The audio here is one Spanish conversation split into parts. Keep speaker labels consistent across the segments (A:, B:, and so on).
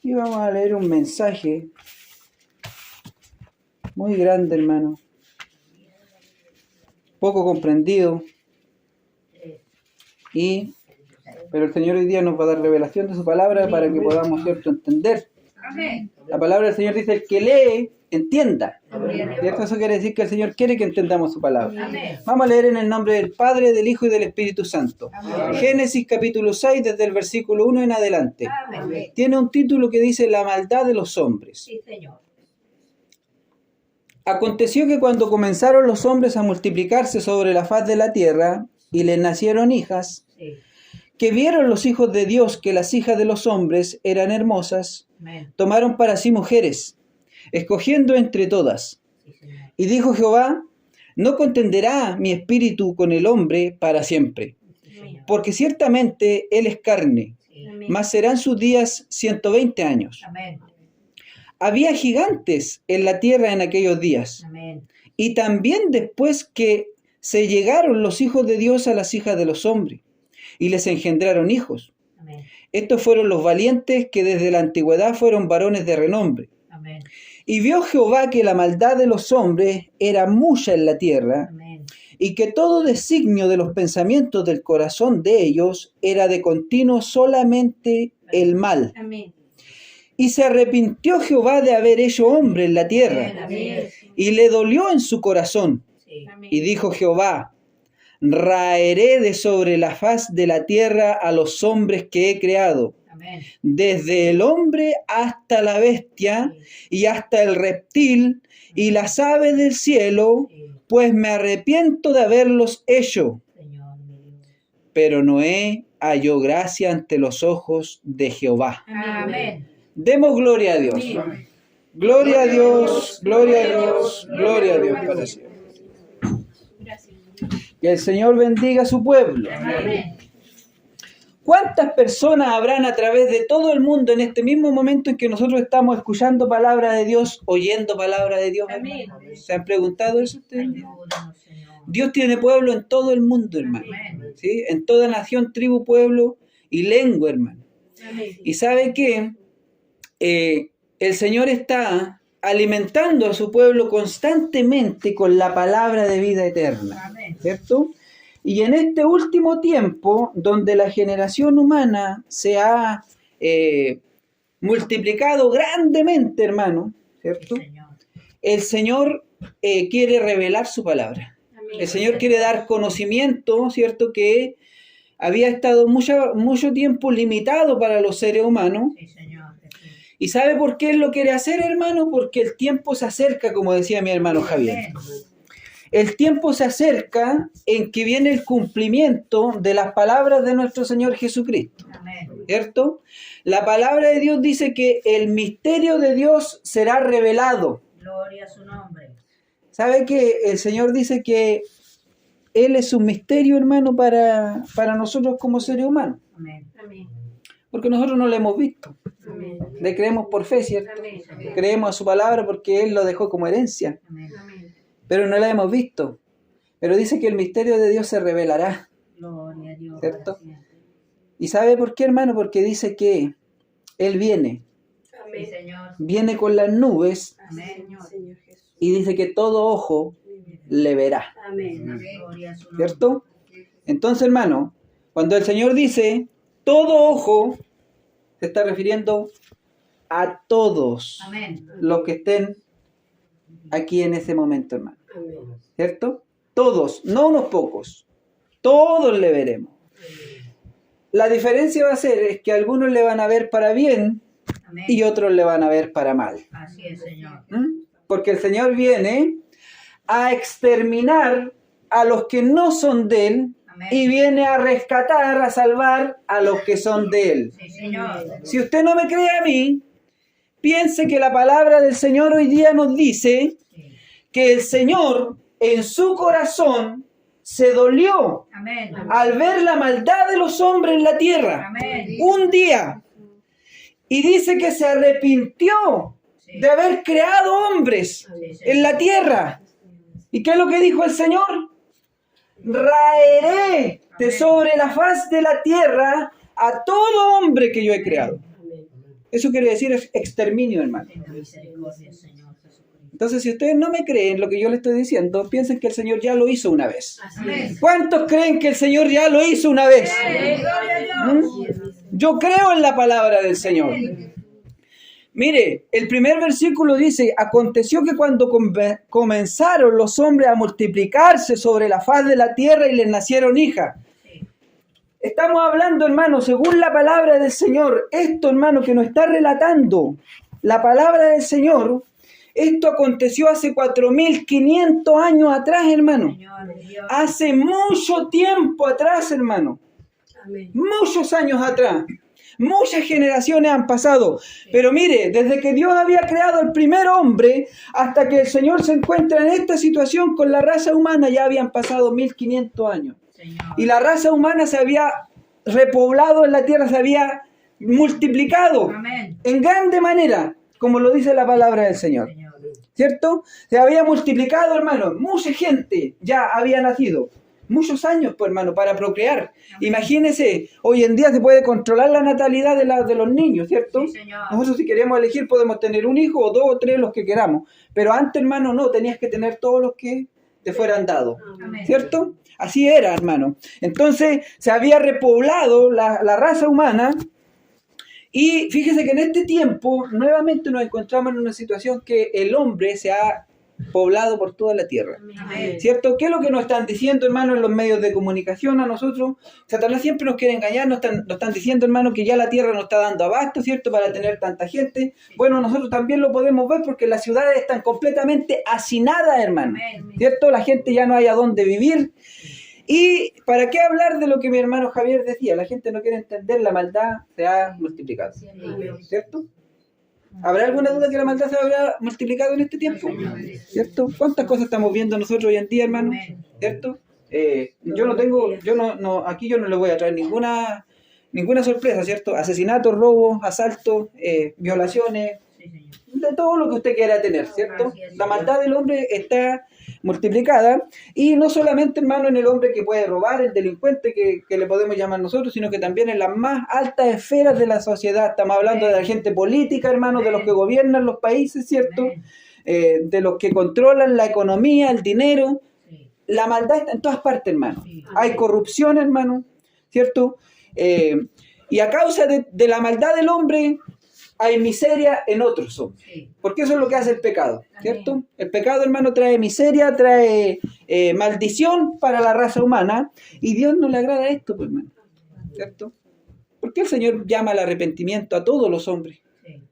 A: Y vamos a leer un mensaje muy grande, hermano, poco comprendido, pero el Señor hoy día nos va a dar revelación de su palabra para que podamos, ¿cierto?, entender.
B: Amén.
A: La palabra del Señor dice: el que lee, entienda. ¿Cierto? Eso quiere decir que el Señor quiere que entendamos su palabra.
B: Amén.
A: Vamos a leer en el nombre del Padre, del Hijo y del Espíritu Santo.
B: Amén.
A: Génesis capítulo 6, desde el versículo 1 en adelante.
B: Amén.
A: Tiene un título que dice: la maldad de los hombres.
B: Sí, Señor.
A: Aconteció que cuando comenzaron los hombres a multiplicarse sobre la faz de la tierra, y les nacieron hijas,
B: Sí.
A: que vieron los hijos de Dios que las hijas de los hombres eran hermosas,
B: Amén.
A: tomaron para sí mujeres, escogiendo entre todas.
B: Sí, Señor.
A: Y dijo Jehová: no contenderá mi espíritu con el hombre para siempre,
B: Sí, Señor.
A: porque ciertamente él es carne,
B: Sí.
A: mas serán sus días 120 años.
B: Amén.
A: Había gigantes en la tierra en aquellos días,
B: Amén.
A: y también después que se llegaron los hijos de Dios a las hijas de los hombres, y les engendraron hijos.
B: Amén.
A: Estos fueron los valientes que desde la antigüedad fueron varones de renombre.
B: Amén.
A: Y vio Jehová que la maldad de los hombres era mucha en la tierra,
B: Amén.
A: y que todo designio de los pensamientos del corazón de ellos era de continuo solamente el mal.
B: Amén.
A: Y se arrepintió Jehová de haber hecho hombre en la tierra,
B: Amén.
A: y le dolió en su corazón.
B: Sí.
A: Y dijo Jehová: raeré de sobre la faz de la tierra a los hombres que he creado,
B: Amén.
A: desde el hombre hasta la bestia, y hasta el reptil, y las aves del cielo,
B: Sí.
A: pues me arrepiento de haberlos hecho.
B: Señor, mi Dios.
A: Pero Noé halló gracia ante los ojos de Jehová.
B: Amén.
A: Demos gloria a Dios.
B: Amén.
A: Gloria a Dios, gloria a Dios, gloria a Dios para siempre.
B: Gracias.
A: Que el Señor bendiga a su pueblo.
B: Amén.
A: ¿Cuántas personas habrán a través de todo el mundo en este mismo momento en que nosotros estamos escuchando palabra de Dios, oyendo palabra de Dios,
B: Amén.
A: hermano? ¿Se han preguntado eso ustedes?
B: Ayúdanos, Señor.
A: Dios tiene pueblo en todo el mundo, hermano.
B: Amén.
A: ¿Sí? En toda nación, tribu, pueblo y lengua, hermano.
B: Amén.
A: Y sabe que el Señor está alimentando a su pueblo constantemente con la palabra de vida eterna,
B: Amén.
A: ¿cierto? Y en este último tiempo, donde la generación humana se ha multiplicado grandemente, hermano, ¿cierto?
B: Sí, Señor.
A: El Señor quiere revelar su palabra.
B: Amén.
A: El Señor quiere dar conocimiento, ¿cierto? Que había estado mucho tiempo limitado para los seres humanos.
B: Sí, Señor. Jesús.
A: ¿Y sabe por qué Él lo quiere hacer, hermano? Porque el tiempo se acerca, como decía mi hermano Javier.
B: Amén.
A: El tiempo se acerca en que viene el cumplimiento de las palabras de nuestro Señor Jesucristo,
B: Amén.
A: ¿cierto? La palabra de Dios dice que el misterio de Dios será revelado.
B: Gloria a su nombre.
A: ¿Sabe que el Señor dice que Él es un misterio, hermano, para nosotros como seres humanos?
B: Amén. Amén.
A: Porque nosotros no lo hemos visto.
B: Amén.
A: Le creemos por fe, ¿cierto?
B: Amén.
A: Creemos a su palabra porque Él lo dejó como herencia,
B: Amén. Amén.
A: pero no la hemos visto. Pero dice que el misterio de Dios se revelará,
B: Gloria a Dios.
A: ¿cierto?
B: Para siempre.
A: ¿Y sabe por qué, hermano? Porque dice que Él viene
B: Sí, Señor.
A: viene con las nubes
B: Amén.
C: Señor Jesús.
A: y dice que todo ojo le verá,
C: Amén.
B: Gloria a su nombre.
A: ¿cierto? Entonces, hermano, cuando el Señor dice todo ojo, se está refiriendo a todos
B: Amén.
A: los que estén aquí en ese momento, hermano,
C: Amén.
A: ¿cierto? Todos, no unos pocos, todos le veremos. La diferencia va a ser es que algunos le van a ver para bien
B: Amén.
A: y otros le van a ver para mal.
B: Así es, Señor.
A: ¿Mm? Porque el Señor viene a exterminar a los que no son de Él
B: Amén.
A: y viene a rescatar, a salvar a los que son de Él.
B: Sí, Señor.
A: Si usted no me cree a mí, piense que la palabra del Señor hoy día nos dice
B: Sí.
A: que el Señor en su corazón se dolió
B: Amén.
A: al ver la maldad de los hombres en la tierra
B: Amén.
A: un día, y dice que se arrepintió
B: Sí.
A: de haber creado hombres
B: Sí, Señor.
A: en la tierra. ¿Y qué es lo que dijo el Señor? Raeré de sobre la faz de la tierra a todo hombre que yo he creado.
C: Amén.
A: Eso quiere decir exterminio, hermano.
B: Tenga misericordia, Señor Jesucristo.
A: Entonces, si ustedes no me creen lo que yo les estoy diciendo, piensen que el Señor ya lo hizo una vez.
B: Así es.
A: ¿Cuántos creen que el Señor ya lo hizo una vez? Yo creo en la palabra del Señor. Mire, el primer versículo dice, aconteció que cuando comenzaron los hombres a multiplicarse sobre la faz de la tierra y les nacieron hijas. Estamos hablando, hermano, según la palabra del Señor, esto, hermano, que nos está relatando la palabra del Señor, esto aconteció hace 4.500 años atrás, hermano.
B: Señor Dios.
A: Hace mucho tiempo atrás, hermano. Muchos años atrás. Muchas generaciones han pasado. Pero mire, desde que Dios había creado el primer hombre hasta que el Señor se encuentra en esta situación con la raza humana, ya habían pasado 1.500 años.
B: Señor.
A: Y la raza humana se había repoblado en la tierra, se había multiplicado
B: Amén.
A: en grande manera, como lo dice la palabra del Señor.
B: Señor.
A: ¿Cierto? Se había multiplicado, hermano. Mucha gente ya había nacido. Muchos años, pues, hermano, para procrear. Imagínese, hoy en día se puede controlar la natalidad de los niños, ¿cierto?
B: Sí, Señor.
A: Nosotros, si queremos elegir, podemos tener un hijo o 2 o 3, los que queramos. Pero antes, hermano, no, tenías que tener todos los que te fueran dados.
B: Amén.
A: ¿Cierto? Así era, hermano. Entonces, se había repoblado la raza humana. Y fíjese que en este tiempo, nuevamente nos encontramos en una situación que el hombre se ha poblado por toda la tierra.
B: Amén.
A: ¿Cierto? ¿Qué es lo que nos están diciendo, hermano, en los medios de comunicación a nosotros? Satanás siempre nos quiere engañar, nos están diciendo, hermano, que ya la tierra nos está dando abasto, ¿cierto? Para tener tanta gente. Bueno, nosotros también lo podemos ver porque las ciudades están completamente hacinadas, hermano.
B: Amén.
A: ¿Cierto? La gente ya no hay a dónde vivir. ¿Y para qué hablar de lo que mi hermano Javier decía? La gente no quiere entender, la maldad se ha multiplicado. ¿Cierto? ¿Habrá alguna duda que la maldad se habrá multiplicado en este tiempo? ¿Cierto? ¿Cuántas cosas estamos viendo nosotros hoy en día, hermano? ¿Cierto? Aquí yo no le voy a traer ninguna sorpresa, ¿cierto? Asesinatos, robos, asaltos, violaciones,
B: Sí, Señor.
A: de todo lo que usted quiera tener, ¿cierto? La maldad del hombre está multiplicada, y no solamente, hermano, en el hombre que puede robar, el delincuente que le podemos llamar nosotros, sino que también en las más altas esferas de la sociedad. Estamos hablando de la gente política, hermano, de los que gobiernan los países, ¿cierto? De los que controlan la economía, el dinero.
B: Sí.
A: La maldad está en todas partes, hermano.
B: Sí.
A: Hay corrupción, hermano, ¿cierto? Y a causa de la maldad del hombre, hay miseria en otros hombres.
B: Sí.
A: Porque eso es lo que hace el pecado, ¿cierto? El pecado, hermano, trae miseria, trae maldición para la raza humana, y Dios no le agrada esto, pues, hermano, ¿cierto? ¿Por qué el Señor llama al arrepentimiento a todos los hombres?
B: Sí.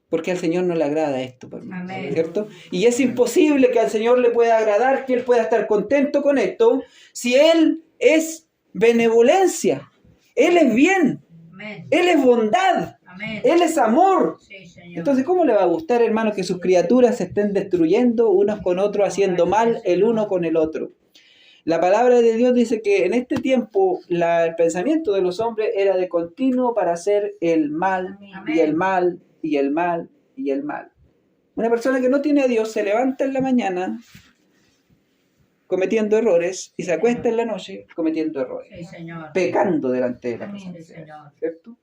A: Porque al Señor no le agrada esto, pues, hermano,
B: Amén.
A: ¿cierto? Y es imposible que al Señor le pueda agradar, que Él pueda estar contento con esto, si Él es benevolencia, Él es bien,
B: Amén.
A: Él es bondad,
B: Amén.
A: Él es amor.
B: Sí, Señor.
A: Entonces, ¿cómo le va a gustar, hermano, que sus criaturas se estén destruyendo unos con otros, haciendo mal el uno con el otro? La palabra de Dios dice que en este tiempo el pensamiento de los hombres era de continuo para hacer el mal, y el mal, y el mal, y el mal. Una persona que no tiene a Dios se levanta en la mañana cometiendo errores y se acuesta en la noche cometiendo errores,
B: Sí, Señor.
A: pecando delante de la
B: Amén,
A: presencia de Dios,
B: Señor.
A: ¿cierto?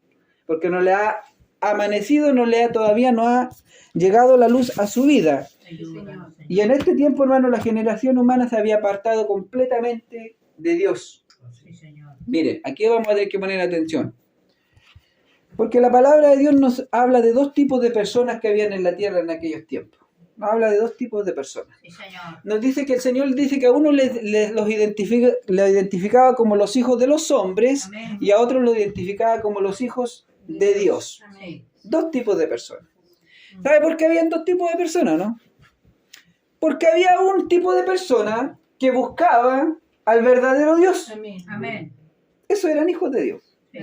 A: Porque no le ha amanecido, todavía no ha llegado la luz a su vida.
B: Ayúdanos, Señor.
A: Y en este tiempo, hermano, la generación humana se había apartado completamente de Dios.
B: Sí, Señor.
A: Mire, aquí vamos a tener que poner atención. Porque la palabra de Dios nos habla de 2 tipos de personas que habían en la tierra en aquellos tiempos. Nos habla de 2 tipos de personas.
B: Sí, Señor.
A: Nos dice que el Señor dice que a uno los identificaba como los hijos de los hombres,
B: Amén.
A: y a otros los identificaba como los hijos de Dios.
B: Sí.
A: 2 tipos de personas. ¿Sabe por qué habían 2 tipos de personas, no? Porque había un tipo de persona que buscaba al verdadero Dios.
B: Amén.
A: Esos eran hijos de Dios.
B: Sí.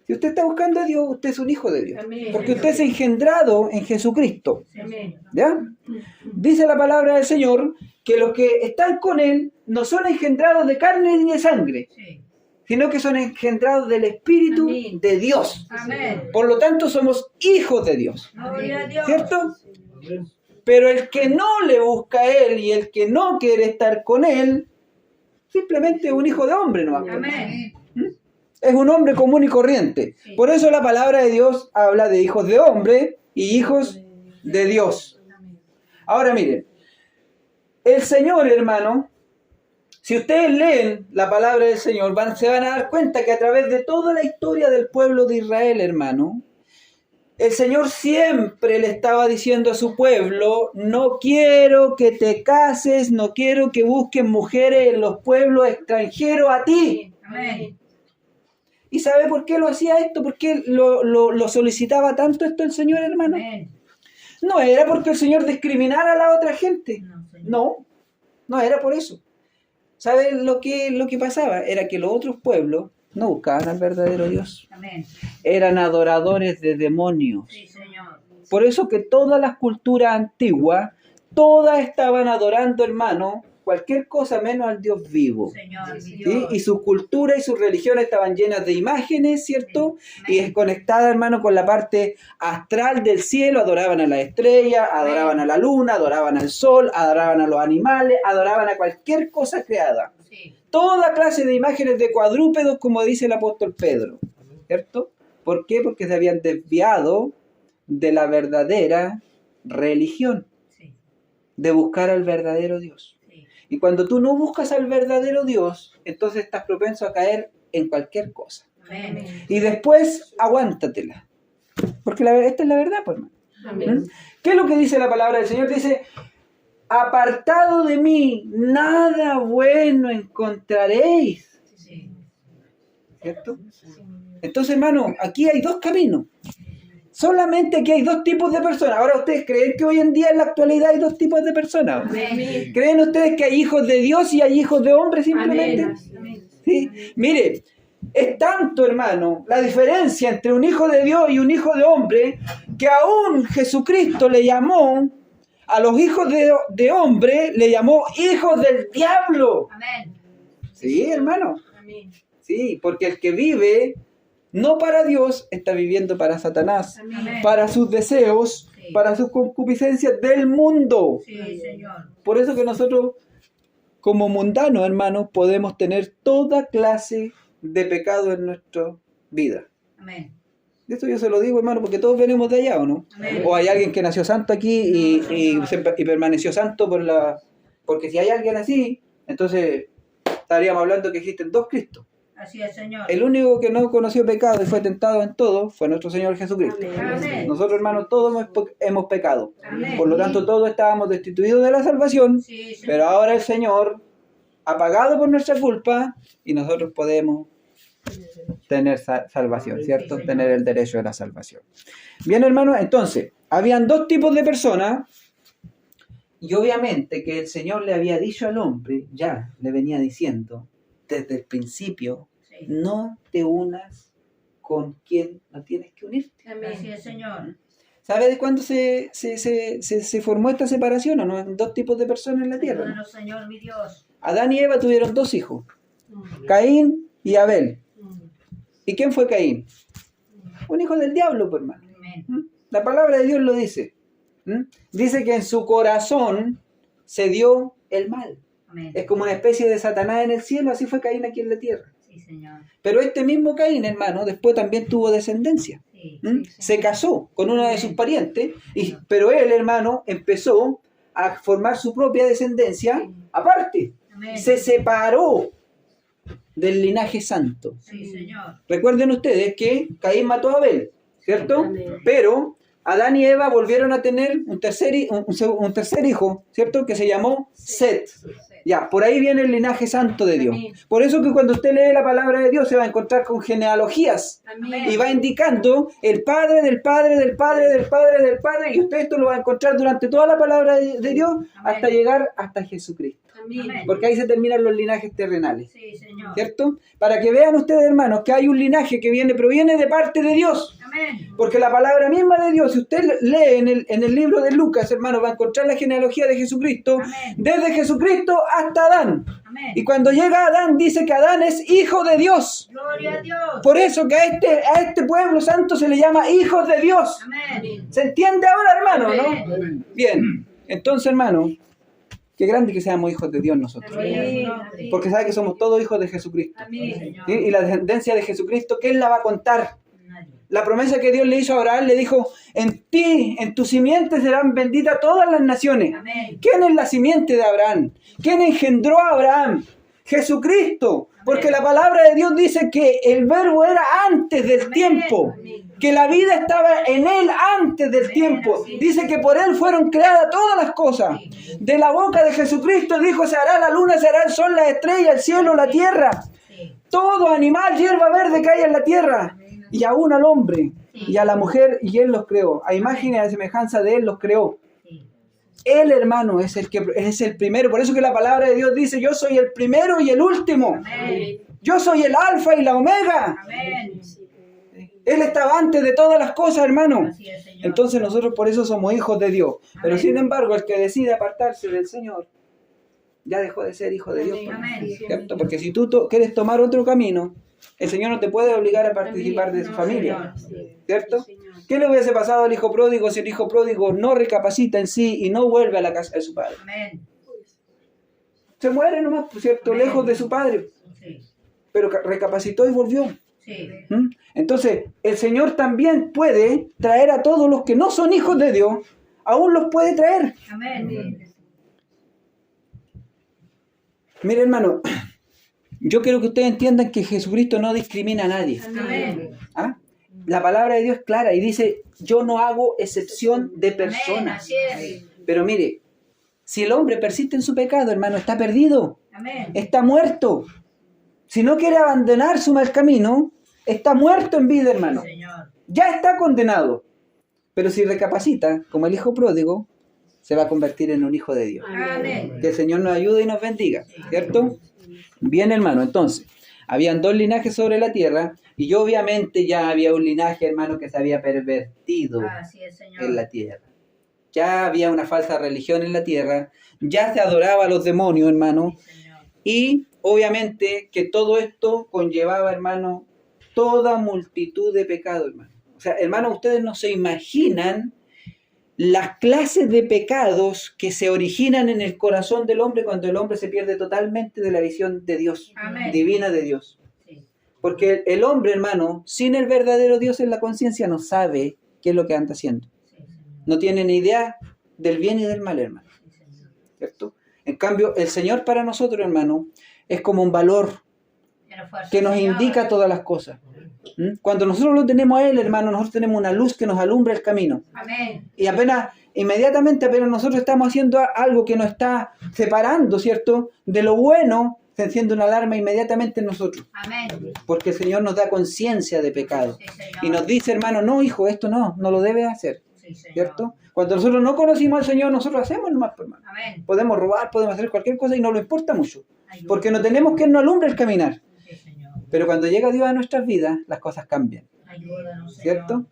A: Si usted está buscando a Dios, usted es un hijo de Dios.
C: Amén.
A: Porque usted es engendrado en Jesucristo.
B: Sí, Señor.
A: ¿Ya? Dice la palabra del Señor que los que están con Él no son engendrados de carne ni de sangre,
B: Sí.
A: sino que son engendrados del Espíritu
C: Amén.
A: de Dios.
B: Amén.
A: Por lo tanto, somos hijos de Dios.
B: Gloria a Dios.
A: ¿Cierto? Pero el que no le busca a Él y el que no quiere estar con Él, simplemente es un hijo de hombre, ¿no?
B: Amén.
A: Es un hombre común y corriente.
B: Sí.
A: Por eso la palabra de Dios habla de hijos de hombre y hijos de Dios. Ahora miren, el Señor, hermano, si ustedes leen la palabra del Señor, se van a dar cuenta que a través de toda la historia del pueblo de Israel, hermano, el Señor siempre le estaba diciendo a su pueblo: no quiero que te cases, no quiero que busquen mujeres en los pueblos extranjeros a ti.
B: Amén.
A: ¿Y sabe por qué lo hacía esto? ¿Por qué lo solicitaba tanto esto el Señor, hermano?
B: Amén.
A: No era porque el Señor discriminara a la otra gente.
B: No, Señor.
A: No era por eso. ¿Sabe lo que pasaba? Era que los otros pueblos no buscaban al verdadero Dios.
B: Amén.
A: Eran adoradores de demonios.
B: Sí, Señor.
A: Por eso que todas las culturas antiguas, todas estaban adorando, hermano, cualquier cosa menos al Dios vivo.
B: Señor, mi
A: ¿Sí?
B: Dios.
A: Y sus culturas y sus religiones estaban llenas de imágenes, ¿cierto? Y es conectada, hermano, con la parte astral del cielo. Adoraban a la estrella, adoraban a la luna, adoraban al sol, adoraban a los animales, adoraban a cualquier cosa creada.
B: Sí.
A: Toda clase de imágenes de cuadrúpedos, como dice el apóstol Pedro, ¿cierto? ¿Por qué? Porque se habían desviado de la verdadera religión,
B: Sí.
A: de buscar al verdadero Dios.
B: Sí.
A: Y cuando tú no buscas al verdadero Dios, entonces estás propenso a caer en cualquier cosa.
B: Amén.
A: Y después, aguántatela. Porque esta es la verdad, pues, hermano.
C: Amén.
A: ¿Qué es lo que dice la palabra del Señor? Dice: apartado de mí, nada bueno encontraréis.
B: Sí.
A: ¿Cierto? Entonces, hermano, aquí hay dos caminos. Solamente aquí hay dos tipos de personas. Ahora, ¿ustedes creen que hoy en día en la actualidad hay dos tipos de personas?
B: Amén.
A: ¿Creen ustedes que hay hijos de Dios y hay hijos de hombres simplemente?
C: Amén.
A: ¿Sí? Mire, es tanto, hermano, la diferencia entre un hijo de Dios y un hijo de hombre, que aún Jesucristo le llamó a los hijos de hombre, le llamó hijos del diablo.
B: Amén.
A: Sí, hermano.
C: Amén.
A: Sí, porque el que vive no para Dios está viviendo para Satanás,
C: Amén.
A: para sus deseos,
B: Sí.
A: para sus concupiscencias del mundo.
B: Sí, Señor.
A: Por eso que nosotros, como mundanos, hermanos, podemos tener toda clase de pecado en nuestra vida.
B: Amén.
A: Esto yo se lo digo, hermano, porque todos venimos de allá, ¿o no?
B: Amén.
A: O hay alguien que nació santo aquí y permaneció santo porque si hay alguien así, entonces estaríamos hablando que existen dos Cristos.
B: Así es, Señor.
A: El único que no conoció pecado y fue tentado en todo fue nuestro Señor Jesucristo.
B: Amén.
A: Nosotros, hermanos, todos hemos pecado.
B: Amén.
A: Por lo tanto, todos estábamos destituidos de la salvación,
B: Sí, Señor.
A: pero ahora el Señor ha pagado por nuestra culpa y nosotros podemos tener salvación, ¿cierto?
B: Sí, Señor.
A: Tener el derecho de la salvación. Bien, hermanos, entonces, habían dos tipos de personas y obviamente que el Señor le había dicho al hombre, ya le venía diciendo desde el principio:
B: Sí.
A: no te unas con quien no tienes que unirte.
B: Así es, Señor.
A: ¿Sabe de cuándo se formó esta separación o no? Dos tipos de personas en la tierra, ¿no?
B: Perdónanos, Señor, mi Dios.
A: Adán y Eva tuvieron dos hijos, Caín y Abel. ¿Y quién fue Caín? Un hijo del diablo, pues, hermano.
B: Amén.
A: La palabra de Dios lo dice. Dice que en su corazón se dio el mal.
B: Amén.
A: Es como una especie de Satanás en el cielo, así fue Caín aquí en la tierra.
B: Sí, Señor.
A: Pero este mismo Caín, hermano, después también tuvo descendencia.
B: Sí.
A: Se casó con uno de sus parientes, pero él, hermano, empezó a formar su propia descendencia aparte.
B: Amén.
A: Se separó del linaje santo.
B: Sí, Señor.
A: Recuerden ustedes que Caín mató a Abel, ¿cierto?
C: Amén.
A: Pero Adán y Eva volvieron a tener un tercer hijo, ¿cierto? Que se llamó Set. Ya, por ahí viene el linaje santo de Dios.
C: Amén.
A: Por eso que cuando usted lee la palabra de Dios se va a encontrar con genealogías.
C: Amén.
A: Y va indicando el padre del padre del padre del padre del padre. Y usted esto lo va a encontrar durante toda la palabra de Dios hasta llegar hasta Jesucristo.
C: Amén.
A: Porque ahí se terminan los linajes terrenales.
B: Sí, Señor.
A: ¿Cierto? Para que vean ustedes, hermanos, que hay un linaje que proviene de parte de Dios.
B: Amén.
A: Porque la palabra misma de Dios, si usted lee en el libro de Lucas, hermano, va a encontrar la genealogía de Jesucristo,
B: Amén.
A: desde Jesucristo hasta Adán.
B: Amén.
A: Y cuando llega Adán, dice que Adán es hijo de Dios.
B: Gloria a Dios.
A: Por eso que a este pueblo santo se le llama hijos de Dios.
B: Amén.
A: ¿Se entiende ahora, hermano, no?
B: Amén.
A: Bien, entonces, hermano, Qué grande que seamos hijos de Dios nosotros.
B: Amén.
A: Porque sabe que somos todos hijos de Jesucristo.
B: Sí, Señor.
A: ¿Sí? Y la descendencia de Jesucristo, ¿quién la va a contar?
B: Nadie.
A: La promesa que Dios le hizo a Abraham, le dijo, en ti, en tu simiente serán benditas todas las naciones.
B: Amén.
A: ¿Quién es la simiente de Abraham? ¿Quién engendró a Abraham? Jesucristo. Porque la palabra de Dios dice que el verbo era antes del tiempo. Que la vida estaba en él antes del tiempo. Dice que por él fueron creadas todas las cosas. De la boca de Jesucristo dijo, se hará la luna, se hará el sol, las estrellas, el cielo, la tierra.
B: Sí.
A: Todo animal, hierba verde que hay en la tierra. Y aún al hombre y a la mujer, y él los creó. A imagen y a semejanza de él los creó.
B: Sí.
A: Él, hermano, es el primero. Por eso que la palabra de Dios dice, yo soy el primero y el último.
B: Amén.
A: Yo soy el alfa y la omega.
B: Amén.
A: Él estaba antes de todas las cosas, hermano.
B: Así es, Señor.
A: Entonces nosotros por eso somos hijos de Dios. Pero
B: Amén.
A: sin embargo, el que decide apartarse del Señor, ya dejó de ser hijo de Dios.
B: Amén.
A: ¿Cierto? Porque si tú quieres tomar otro camino, el Señor no te puede obligar a participar de su familia. ¿Cierto? ¿Qué le hubiese pasado al hijo pródigo si el hijo pródigo no recapacita en sí y no vuelve a la casa de su padre?
B: Amén.
A: Se muere nomás, ¿cierto?
B: Amén.
A: Lejos de su padre.
B: Sí.
A: Pero recapacitó y volvió.
B: Sí.
A: ¿Mm? Entonces, el Señor también puede traer a todos los que no son hijos de Dios, aún los puede traer.
B: Amén.
A: Mire, hermano, yo quiero que ustedes entiendan que Jesucristo no discrimina a nadie.
B: Amén.
A: ¿Ah? La palabra de Dios es clara y dice, yo no hago excepción de
B: Amén.
A: personas.
B: Así es.
A: Pero mire, si el hombre persiste en su pecado, hermano, está perdido,
B: Amén.
A: está muerto. Si no quiere abandonar su mal camino, está muerto en vida, hermano.
B: Sí, Señor.
A: Ya está condenado. Pero si recapacita, como el hijo pródigo, se va a convertir en un hijo de Dios.
B: Amén.
A: Que el Señor nos ayude y nos bendiga, ¿cierto? Bien, hermano, entonces, habían dos linajes sobre la tierra y obviamente ya había un linaje, hermano, que se había pervertido
B: Así es, Señor.
A: en la tierra. Ya había una falsa religión en la tierra, ya se adoraba a los demonios, hermano,
B: Sí, Señor.
A: y obviamente que todo esto conllevaba, hermano, toda multitud de pecados, hermano. O sea, hermano, ustedes no se imaginan las clases de pecados que se originan en el corazón del hombre cuando el hombre se pierde totalmente de la visión de Dios,
B: Amén.
A: divina de Dios.
B: Sí.
A: Porque el hombre, hermano, sin el verdadero Dios en la conciencia no sabe qué es lo que anda haciendo.
B: Sí, Señor.
A: No tiene ni idea del bien y del mal, hermano.
B: Sí, Señor.
A: ¿Cierto? En cambio, el Señor para nosotros, hermano, es como un valor
B: Era fuerza,
A: que nos
B: Señor.
A: indica todas las cosas. ¿Mm? Cuando nosotros lo tenemos a Él, hermano, nosotros tenemos una luz que nos alumbra el camino.
B: Amén.
A: Y inmediatamente apenas nosotros estamos haciendo algo que nos está separando, ¿cierto?, de lo bueno, se enciende una alarma inmediatamente en nosotros.
B: Amén.
A: Porque el Señor nos da conciencia de pecado.
B: Sí, Señor.
A: Y nos dice, hermano, no, hijo, esto no lo debes hacer,
B: Sí, Señor.
A: ¿cierto? Cuando nosotros no conocimos al Señor, nosotros hacemos nomás, hermano.
B: Amén.
A: Podemos robar, podemos hacer cualquier cosa y no lo importa mucho.
B: Ayuda.
A: Porque no tenemos que nos alumbre el caminar.
B: Sí, Señor.
A: Pero cuando llega Dios a nuestras vidas, las cosas cambian,
B: Ayúdanos, Señor.
A: ¿cierto?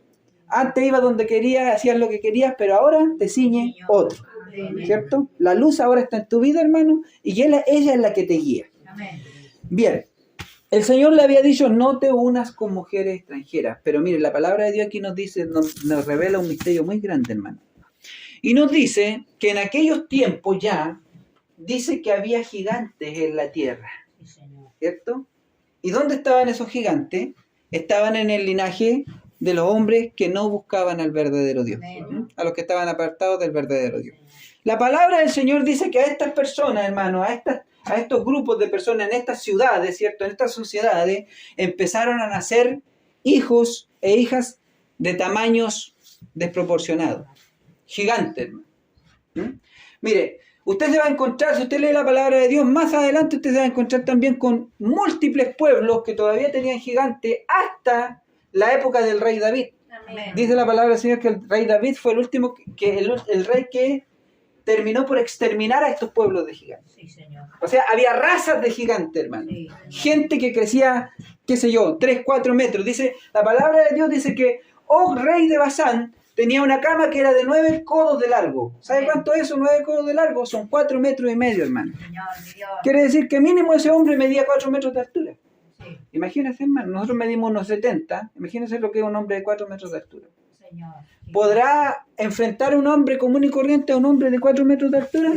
A: Antes ibas donde querías, hacías lo que querías, pero ahora te ciñe
B: Señor.
A: otro,
B: Amén.
A: ¿cierto? La luz ahora está en tu vida, hermano, y ella es la que te guía.
B: Amén.
A: Bien, el Señor le había dicho, no te unas con mujeres extranjeras, pero mire, la palabra de Dios aquí nos dice, nos revela un misterio muy grande, hermano. Y nos dice que en aquellos tiempos ya, dice que había gigantes en la tierra,
B: Sí, Señor.
A: ¿cierto? ¿Y dónde estaban esos gigantes? Estaban en el linaje de los hombres que no buscaban al verdadero Dios,
B: Amén.
A: a los que estaban apartados del verdadero Dios. La palabra del Señor dice que a estas personas, hermano, a estos grupos de personas en estas ciudades, ¿cierto? En estas sociedades, empezaron a nacer hijos e hijas de tamaños desproporcionados, gigantes, hermano. ¿Mm? Mire, usted se va a encontrar, si usted lee la palabra de Dios, más adelante usted se va a encontrar también con múltiples pueblos que todavía tenían gigantes hasta la época del rey David.
B: Amén.
A: Dice la palabra del Señor que el rey David fue el último, el rey que terminó por exterminar a estos pueblos de gigantes.
B: Sí, Señor.
A: O sea, había razas de gigantes, hermano.
B: Sí.
A: Gente que crecía, qué sé yo, 3, 4 metros. Dice, la palabra de Dios dice que Og, rey de Basán, tenía una cama que era de 9 codos de largo. ¿Sabe cuánto es eso? 9 codos de largo. Son 4 metros y medio, hermano.
B: Señor, mi Dios.
A: Quiere decir que mínimo ese hombre medía 4 metros de altura.
B: Sí.
A: Imagínense, hermano, nosotros medimos unos 70. Imagínense lo que es un hombre de 4 metros de altura.
B: Sí. Señor.
A: ¿Podrá enfrentar a un hombre común y corriente a un hombre de 4 metros de altura?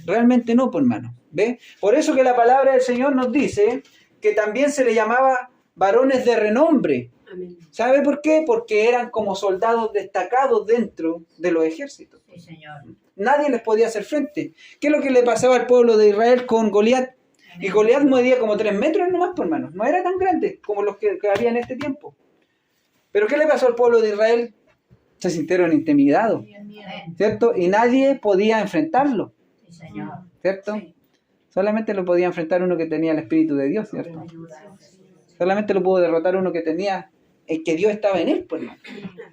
A: Realmente no, pues hermano. ¿Ve? Por eso que la palabra del Señor nos dice que también se le llamaba varones de renombre.
C: Amén.
A: ¿Sabe por qué? Porque eran como soldados destacados dentro de los ejércitos.
B: Sí, Señor.
A: Nadie les podía hacer frente. ¿Qué es lo que le pasaba al pueblo de Israel con Goliat? Y Goliat medía como 3 metros nomás, por hermano. No era tan grande como los que había en este tiempo. ¿Pero qué le pasó al pueblo de Israel? Se sintieron intimidados,
B: Amén.
A: ¿cierto? Y nadie podía enfrentarlo,
B: Sí, Señor.
A: ¿cierto?
B: Sí.
A: Solamente lo podía enfrentar uno que tenía el Espíritu de Dios, ¿cierto?
B: Ayuda.
A: Solamente lo pudo derrotar uno que tenía, que Dios estaba en él, pues, hermano,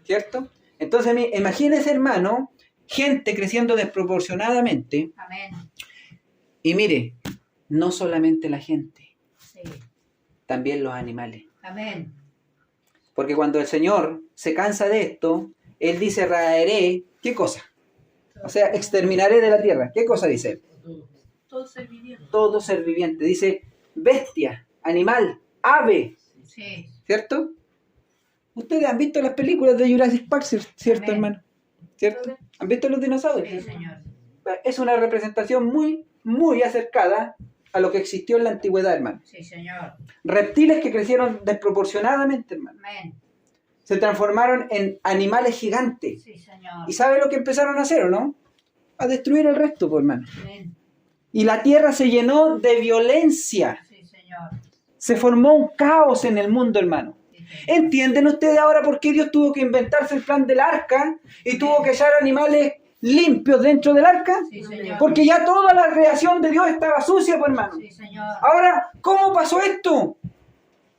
A: ¿cierto? Entonces, imagínese, hermano, gente creciendo desproporcionadamente,
B: Amén.
A: y mire, no solamente la gente,
B: Sí.
A: también los animales.
B: Amén.
A: Porque cuando el Señor se cansa de esto, Él dice, raeré, ¿qué cosa? O sea, exterminaré de la tierra. ¿Qué cosa dice Él?
C: Todo ser viviente.
A: Todo ser viviente. Dice, bestia, animal, ave,
B: Sí.
A: ¿cierto? Ustedes han visto las películas de Jurassic Park, ¿cierto,
B: Amén.
A: hermano? ¿Cierto? ¿Han visto los dinosaurios?
B: Sí, Señor.
A: Es una representación muy, muy acercada a lo que existió en la antigüedad, hermano.
B: Sí, Señor.
A: Reptiles que crecieron desproporcionadamente, hermano.
B: Amén.
A: Se transformaron en animales gigantes.
B: Sí, Señor.
A: ¿Y sabe lo que empezaron a hacer, o no? A destruir el resto, pues, hermano.
B: Amén.
A: Y la tierra se llenó de violencia.
B: Sí, Señor.
A: Se formó un caos en el mundo, hermano.
B: Sí, Señor.
A: ¿Entienden ustedes ahora por qué Dios tuvo que inventarse el plan del arca y tuvo que echar animales limpios dentro del arca?
B: Sí, Señor.
A: Porque ya toda la creación de Dios estaba sucia, pues, hermano.
B: Sí, Señor.
A: Ahora, ¿cómo pasó esto?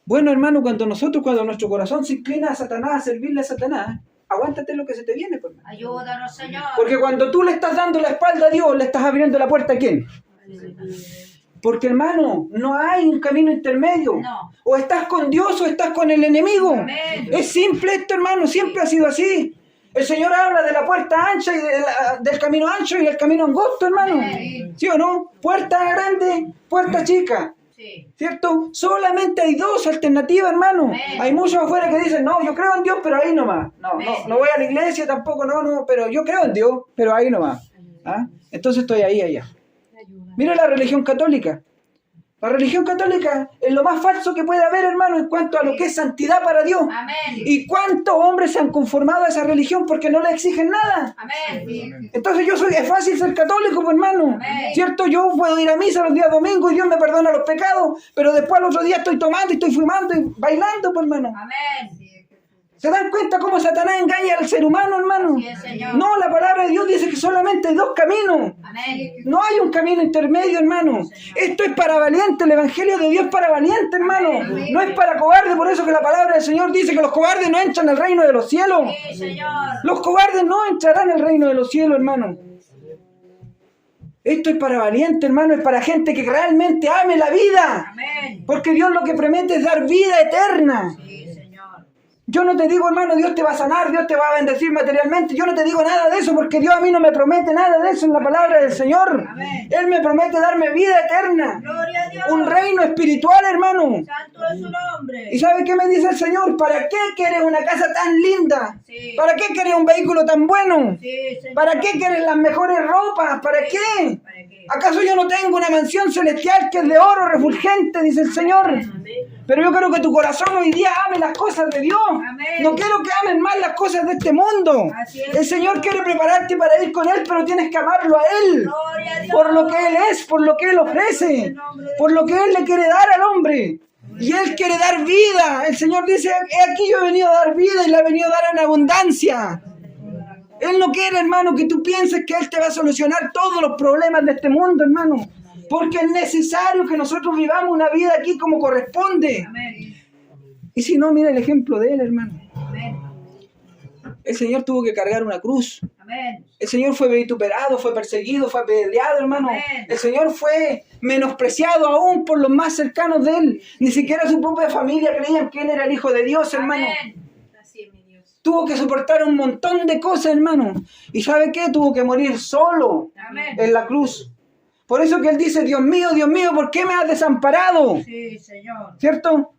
A: Bueno, hermano, cuando nuestro corazón se inclina a Satanás, a servirle a Satanás, aguántate lo que se te viene, pues, hermano.
B: Ayúdanos, Señor.
A: Porque cuando tú le estás dando la espalda a Dios, le estás abriendo la puerta a ¿quién? Porque, hermano, no hay un camino intermedio.
B: No.
A: O estás con Dios o estás con el enemigo.
B: Amén.
A: Es simple esto, hermano, siempre ha sido así. El Señor habla de la puerta ancha y del camino ancho y del camino angosto, hermano.
B: Amén.
A: ¿Sí o no? Puerta grande, puerta chica.
B: Sí.
A: ¿Cierto? Solamente hay dos alternativas, hermano.
B: Amén.
A: Hay muchos afuera que dicen, no, yo creo en Dios, pero ahí nomás. No,
B: Amén.
A: no voy a la iglesia tampoco, no, pero yo creo en Dios, pero ahí nomás. ¿Ah? Entonces estoy ahí, allá. Mira la religión católica. La religión católica es lo más falso que puede haber, hermano, en cuanto a lo que es santidad para Dios.
B: Amén.
A: ¿Y cuántos hombres se han conformado a esa religión porque no le exigen nada?
B: Amén.
A: Entonces es fácil ser católico, pues, hermano.
B: Amén.
A: ¿Cierto? Yo puedo ir a misa los días domingos y Dios me perdona los pecados, pero después al otro día estoy tomando y estoy fumando y bailando, pues, hermano.
B: Amén.
A: ¿Se dan cuenta cómo Satanás engaña al ser humano, hermano?
B: Así es, Señor.
A: No, la palabra de Dios dice que solamente hay dos caminos.
B: Amén.
A: No hay un camino intermedio, hermano. Esto es para valiente, el evangelio de Dios es para valiente, hermano. No es para cobarde, por eso que la palabra del Señor dice que los cobardes no entran al reino de los cielos.
B: Sí, Señor.
A: Los cobardes no entrarán al reino de los cielos, hermano. Esto es para valiente, hermano, es para gente que realmente ame la vida.
B: Amén.
A: Porque Dios lo que promete es dar vida eterna.
B: Sí, Señor.
A: Yo no te digo, hermano, Dios te va a sanar, Dios te va a bendecir materialmente. Yo no te digo nada de eso porque Dios a mí no me promete nada de eso en la palabra del Señor.
B: Amén.
A: Él me promete darme vida eterna.
B: Gloria a Dios.
A: Un reino espiritual, hermano.
B: Santo es su nombre.
A: ¿Y sabe qué me dice el Señor? ¿Para qué quieres una casa tan linda?
B: Sí.
A: ¿Para qué quieres un vehículo tan bueno?
B: Sí, Señor.
A: ¿Para qué quieres las mejores ropas? ¿Para qué?
B: ¿Para qué?
A: ¿Acaso yo no tengo una mansión celestial que es de oro refulgente? Dice el Señor. Pero yo quiero que tu corazón hoy día ame las cosas de Dios.
B: Amén.
A: No quiero que ames más las cosas de este mundo.
B: Así es.
A: El Señor quiere prepararte para ir con Él, pero tienes que amarlo a Él.
B: Gloria a Dios.
A: Por lo que Él es, por lo que Él ofrece, por lo que Él le quiere dar al hombre. Y Él quiere dar vida. El Señor dice, he aquí yo he venido a dar vida y la he venido a dar en abundancia. Él no quiere, hermano, que tú pienses que Él te va a solucionar todos los problemas de este mundo, hermano. Porque es necesario que nosotros vivamos una vida aquí como corresponde.
B: Amén.
A: Y si no, mira el ejemplo de Él, hermano.
B: Amén.
A: El Señor tuvo que cargar una cruz.
B: Amén.
A: El Señor fue vituperado, fue perseguido, fue apedreado, hermano.
B: Amén.
A: El Señor fue menospreciado aún por los más cercanos de Él. Ni siquiera su propia familia creían que Él era el Hijo de Dios, hermano.
B: Amén.
C: Así es, mi Dios.
A: Tuvo que soportar un montón de cosas, hermano. ¿Y sabe qué? Tuvo que morir solo
B: Amén.
A: en la cruz. Por eso que Él dice, Dios mío, ¿por qué me has desamparado?
B: Sí, Señor.
A: ¿Cierto?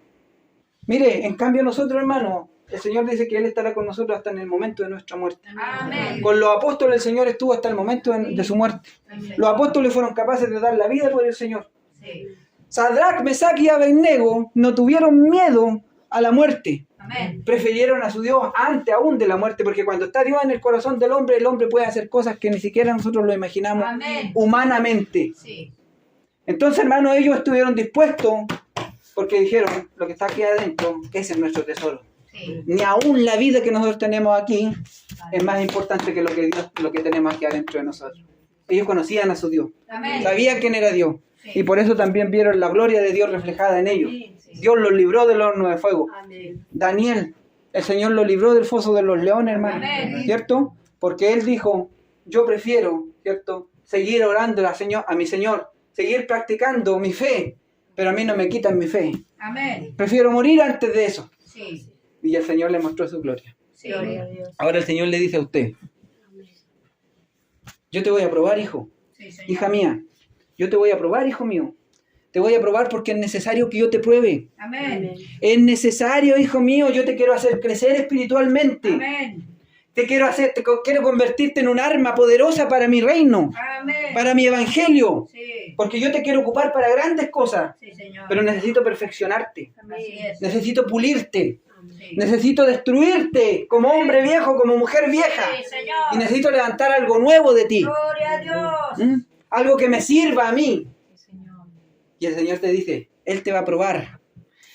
A: Mire, en cambio nosotros, hermano, el Señor dice que Él estará con nosotros hasta en el momento de nuestra muerte.
B: Amén.
A: Con los apóstoles el Señor estuvo hasta el momento de su muerte. Los apóstoles fueron capaces de dar la vida por el Señor.
B: Sí.
A: Sadrach, Mesach y Abednego no tuvieron miedo a la muerte.
B: Amén.
A: Prefirieron a su Dios antes aún de la muerte, porque cuando está Dios en el corazón del hombre, el hombre puede hacer cosas que ni siquiera nosotros lo imaginamos
B: Amén.
A: humanamente.
B: Sí.
A: Entonces, hermanos, ellos estuvieron dispuestos porque dijeron, lo que está aquí adentro, ese es nuestro tesoro.
B: Sí.
A: Ni aún la vida que nosotros tenemos aquí es más importante que lo que tenemos aquí adentro de nosotros. Ellos conocían a su Dios,
B: Amén.
A: sabían quién era Dios,
B: Sí.
A: y por eso también vieron la gloria de Dios reflejada en ellos. Dios los libró del horno de fuego.
C: Amén.
A: Daniel, el Señor lo libró del foso de los leones, hermano,
B: Amén.
A: ¿cierto? Porque él dijo, yo prefiero, ¿cierto?, seguir orando a mi Señor, seguir practicando mi fe, pero a mí no me quitan mi fe.
B: Amén.
A: Prefiero morir antes de eso.
B: Sí.
A: Y el Señor le mostró su gloria.
B: Sí.
C: Gloria a Dios.
A: Ahora el Señor le dice a usted, yo te voy a probar, hijo,
B: Sí, Señor.
A: hija mía, yo te voy a probar, hijo mío. Te voy a probar porque es necesario que yo te pruebe.
B: Amén.
A: Es necesario, hijo mío, yo te quiero hacer crecer espiritualmente.
B: Amén.
A: Quiero convertirte en un arma poderosa para mi reino,
B: Amén.
A: para mi evangelio.
B: Sí.
A: Porque yo te quiero ocupar para grandes cosas,
B: Sí, Señor.
A: pero necesito perfeccionarte.
B: Así es.
A: Necesito pulirte.
B: Sí.
A: Necesito destruirte como hombre viejo, como mujer vieja.
B: Sí, Señor.
A: Y necesito levantar algo nuevo de ti.
B: Gloria a Dios.
A: ¿Mm? Algo que me sirva a mí.
C: Sí, Señor.
A: Y el Señor te dice, Él te va a probar,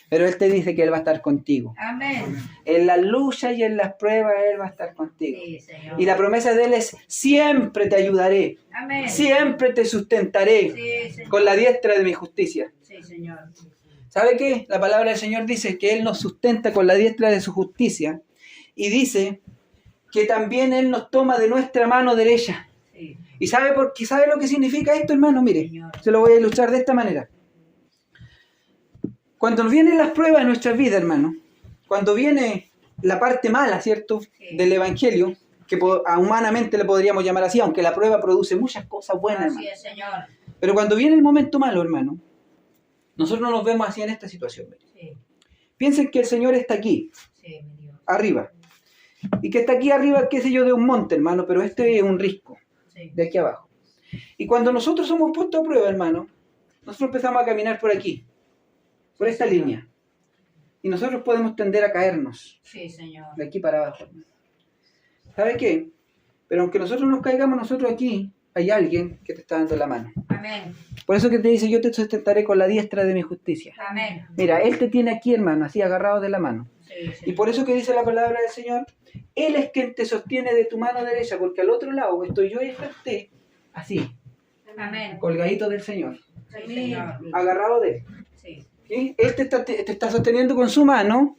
A: pero Él te dice que Él va a estar contigo.
B: Amén.
A: En las luchas y en las pruebas Él va a estar contigo.
B: Sí, Señor.
A: Y la promesa de Él es, siempre te ayudaré,
B: Amén.
A: siempre te sustentaré
B: Sí, Señor.
A: con la diestra de mi justicia.
B: Sí, Señor.
A: ¿Sabe qué? La palabra del Señor dice que Él nos sustenta con la diestra de su justicia y dice que también Él nos toma de nuestra mano derecha.
B: Sí.
A: ¿Y sabe lo que significa esto, hermano? Mire,
B: Señor.
A: se lo voy a ilustrar de esta manera. Cuando nos vienen las pruebas en nuestras vidas, hermano, cuando viene la parte mala, ¿cierto?,
B: Sí.
A: del Evangelio, que humanamente le podríamos llamar así, aunque la prueba produce muchas cosas buenas,
B: Así
A: hermano.
B: es, Señor.
A: Pero cuando viene el momento malo, hermano, nosotros nos vemos así en esta situación. Mire.
B: Sí.
A: Piensen que el Señor está aquí,
B: Sí, mi Dios.
A: arriba, y que está aquí arriba, qué sé yo, de un monte, hermano, pero este es un risco,
B: Sí.
A: de aquí abajo. Y cuando nosotros somos puestos a prueba, hermano, nosotros empezamos a caminar por aquí, por esta línea. Y nosotros podemos tender a caernos
B: Sí, Señor.
A: de aquí para abajo. ¿Sabe qué? Pero aunque nosotros nos caigamos, nosotros aquí hay alguien que te está dando la mano.
B: Amén.
A: Por eso que te dice, yo te sustentaré con la diestra de mi justicia.
B: Amén.
A: Mira, Él te tiene aquí, hermano, así agarrado de la mano.
B: Sí,
A: Y por eso que dice la palabra del Señor, Él es quien te sostiene de tu mano derecha, porque al otro lado estoy yo y está usted, así,
B: Amén.
A: colgadito del Señor,
B: Sí, Señor.
A: agarrado de Él.
B: Sí.
A: ¿Sí? Él te está sosteniendo con su mano,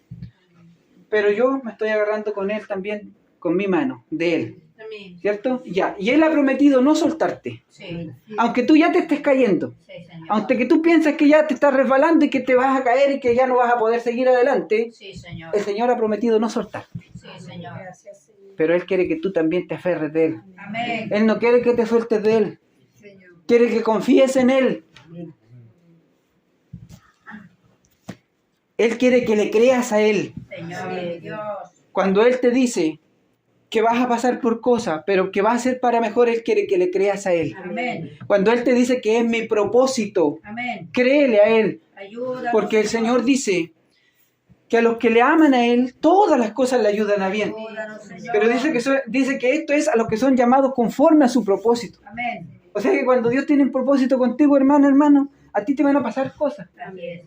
A: pero yo me estoy agarrando con Él también, con mi mano, de Él.
C: Amén.
A: ¿Cierto? Ya. Y Él ha prometido no soltarte,
B: Sí.
A: aunque tú ya te estés cayendo.
B: Sí, Señor.
A: Aunque que tú piensas que ya te estás resbalando y que te vas a caer y que ya no vas a poder seguir adelante,
B: Sí, Señor.
A: el Señor ha prometido no soltarte.
B: Sí, Señor.
C: Gracias, Señor.
A: Pero Él quiere que tú también te aferres de Él.
B: Amén.
A: Él no quiere que te sueltes de Él.
C: Señor.
A: Quiere que confíes en Él. Él quiere que le creas a Él.
B: Señor de Dios.
A: Cuando Él te dice que vas a pasar por cosas, pero que va a ser para mejor, Él quiere que le creas a Él.
B: Amén.
A: Cuando Él te dice que es mi propósito,
B: Amén.
A: créele a Él.
B: Ayúdanos.
A: Porque el Señor dice que a los que le aman a Él, todas las cosas le ayudan a bien.
B: Ayúdanos, Señor.
A: Pero dice que esto es a los que son llamados conforme a su propósito.
B: Amén.
A: O sea que cuando Dios tiene un propósito contigo, hermano, a ti te van a pasar cosas.
B: Así es.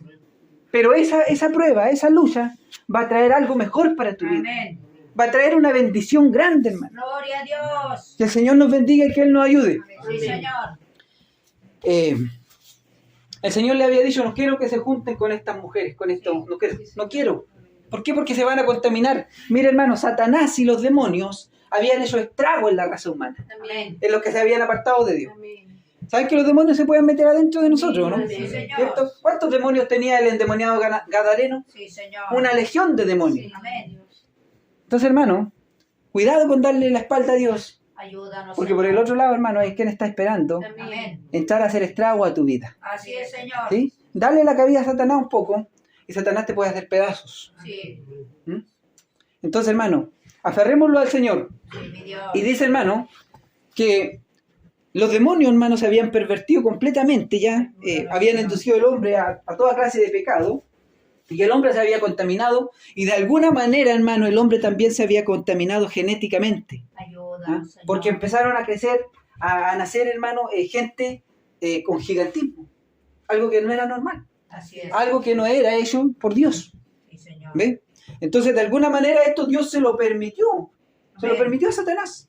A: Pero esa prueba, esa lucha, va a traer algo mejor para tu vida.
B: Amén.
A: Va a traer una bendición grande, hermano.
B: Gloria a Dios.
A: Que el Señor nos bendiga y que Él nos ayude.
B: Sí, Señor.
A: El Señor le había dicho, no quiero que se junten con estas mujeres, con esto, no quiero. ¿Por qué? Porque se van a contaminar. Mira, hermano, Satanás y los demonios habían hecho estrago en la raza humana,
B: Amén.
A: en los que se habían apartado de Dios.
C: Amén.
A: ¿Saben que los demonios se pueden meter adentro de nosotros, no?
B: Sí, Señor.
A: ¿Cierto? ¿Cuántos demonios tenía el endemoniado Gadareno?
B: Sí, Señor.
A: Una legión de demonios.
B: Amén.
A: Entonces, hermano, cuidado con darle la espalda a Dios,
B: Ayúdanos.
A: porque por el
B: Señor.
A: otro lado, hermano, hay quien está esperando
B: Amén.
A: entrar a hacer estrago a tu vida.
B: Así es, Señor.
A: ¿Sí? Dale la cabida a Satanás un poco y Satanás te puede hacer pedazos.
B: Sí.
A: ¿Mm? Entonces, hermano, aferrémoslo al Señor.
B: Sí, mi Dios.
A: Y dice, hermano, que los demonios, hermano, se habían pervertido completamente ya, habían inducido al hombre a toda clase de pecado, y el hombre se había contaminado, y de alguna manera, hermano, el hombre también se había contaminado genéticamente. ¿Ah?
B: Ayúdanos, Señor.
A: Porque empezaron a crecer, a nacer, hermano, gente con gigantismo, algo que no era normal,
B: Así es.
A: algo que no era hecho por Dios.
B: Sí, Señor.
A: ¿Ve? Entonces, de alguna manera, esto Dios se lo permitió. Se lo
B: Amén.
A: permitió a Satanás.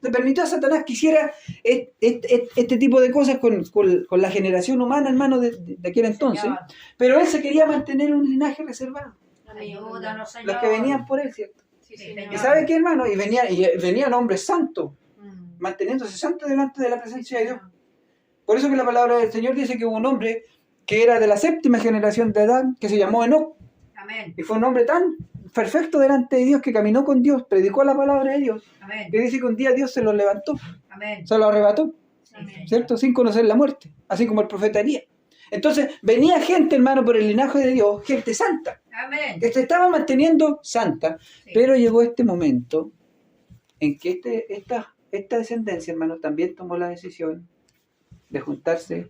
A: Le permitió a Satanás que hiciera este tipo de cosas con la generación humana, hermano, de aquel entonces.
B: Señor.
A: Pero él se quería mantener un linaje reservado.
B: Ayúdanos, Señor.
A: Los que venían por él, ¿cierto?
C: Sí,
B: Sí,
C: Señor.
A: ¿Y sabe qué, hermano? Y venían hombres santos,
C: Mm.
A: manteniéndose santos delante de la presencia de Dios. Por eso que la palabra del Señor dice que hubo un hombre que era de la 7ª generación de Adán, que se llamó Enoc.
B: Amén.
A: Y fue un hombre tan perfecto delante de Dios, que caminó con Dios, predicó la palabra de Dios,
B: Amén.
A: que dice que un día Dios se lo levantó,
B: Amén.
A: se lo arrebató,
B: Sí, Señor.
A: ¿cierto? Sin conocer la muerte, así como el profeta Elías. Entonces, venía gente, hermano, por el linaje de Dios, gente santa,
B: Amén.
A: que se estaba manteniendo santa,
B: Sí.
A: pero llegó este momento en que esta descendencia, hermano, también tomó la decisión de juntarse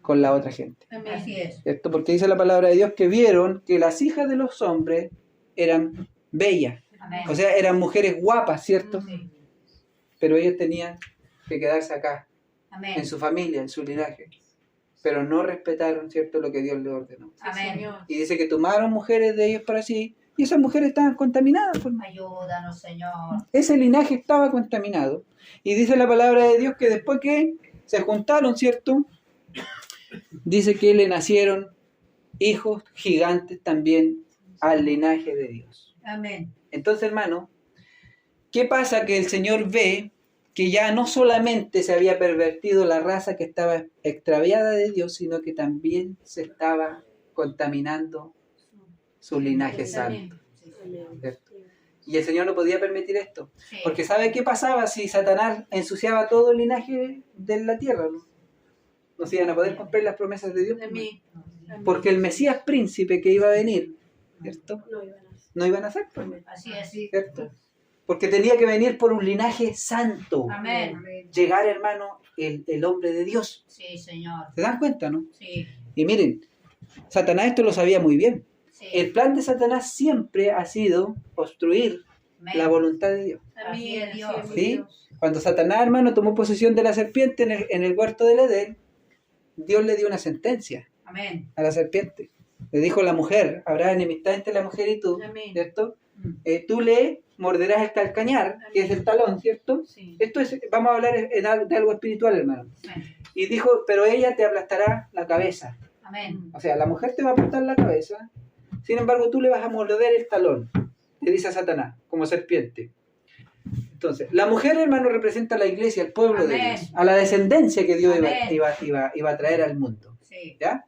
A: con la otra gente,
C: Amén.
B: Así es.
A: ¿cierto? Porque dice la palabra de Dios que vieron que las hijas de los hombres eran bellas,
B: Amén.
A: o sea, eran mujeres guapas, ¿cierto?
B: Sí.
A: Pero ellos tenían que quedarse acá,
B: Amén.
A: en su familia, en su linaje, pero no respetaron, ¿cierto?, lo que Dios les ordenó.
B: Amén.
C: Señor.
A: Y dice que tomaron mujeres de ellos para sí, y esas mujeres estaban contaminadas. Pues.
B: Ayúdanos, Señor.
A: Ese linaje estaba contaminado. Y dice la palabra de Dios que después que se juntaron, ¿cierto?, dice que le nacieron hijos gigantes también al linaje de Dios.
B: Amén.
A: Entonces, hermano, ¿qué pasa? Que el Señor ve que ya no solamente se había pervertido la raza que estaba extraviada de Dios, sino que también se estaba contaminando su linaje santo.
B: Sí, Señor.
A: ¿Cierto? Y el Señor no podía permitir esto.
B: Sí.
A: Porque ¿sabe qué pasaba si Satanás ensuciaba todo el linaje de la tierra? No se iban a poder cumplir las promesas de Dios.
C: Amén.
A: Porque el Mesías príncipe que iba a venir, ¿cierto?,
C: No iban a hacer.
A: no iban a ser, pues,
B: Así es.
A: ¿cierto? Porque tenía que venir por un linaje santo.
B: Amén.
A: Llegar, hermano, el hombre de Dios.
B: Sí, Señor.
A: ¿Se dan cuenta, no?
B: Sí.
A: Y miren, Satanás esto lo sabía muy bien.
B: Sí.
A: El plan de Satanás siempre ha sido obstruir
B: Amén.
A: la voluntad de Dios.
B: Así es, Dios.
C: mi
A: ¿Sí?
C: Dios.
A: Cuando Satanás, hermano, tomó posesión de la serpiente en el huerto del Edén, Dios le dio una sentencia
B: Amén.
A: a la serpiente. Le dijo a la mujer, habrá enemistad entre la mujer y tú,
C: Amén.
A: ¿cierto? Tú le morderás el calcañar, que es el talón, ¿cierto?
C: Sí.
A: Esto es, vamos a hablar de algo espiritual, hermano.
B: Amén.
A: Y dijo, pero ella te aplastará la cabeza.
B: Amén.
A: O sea, la mujer te va a aplastar la cabeza, sin embargo tú le vas a morder el talón, le dice a Satanás, como serpiente. Entonces, la mujer, hermano, representa a la iglesia, al pueblo de
B: Amén.
A: Dios, a la descendencia que Dios
B: Amén.
A: iba a traer al mundo.
B: Sí.
A: ¿Ya?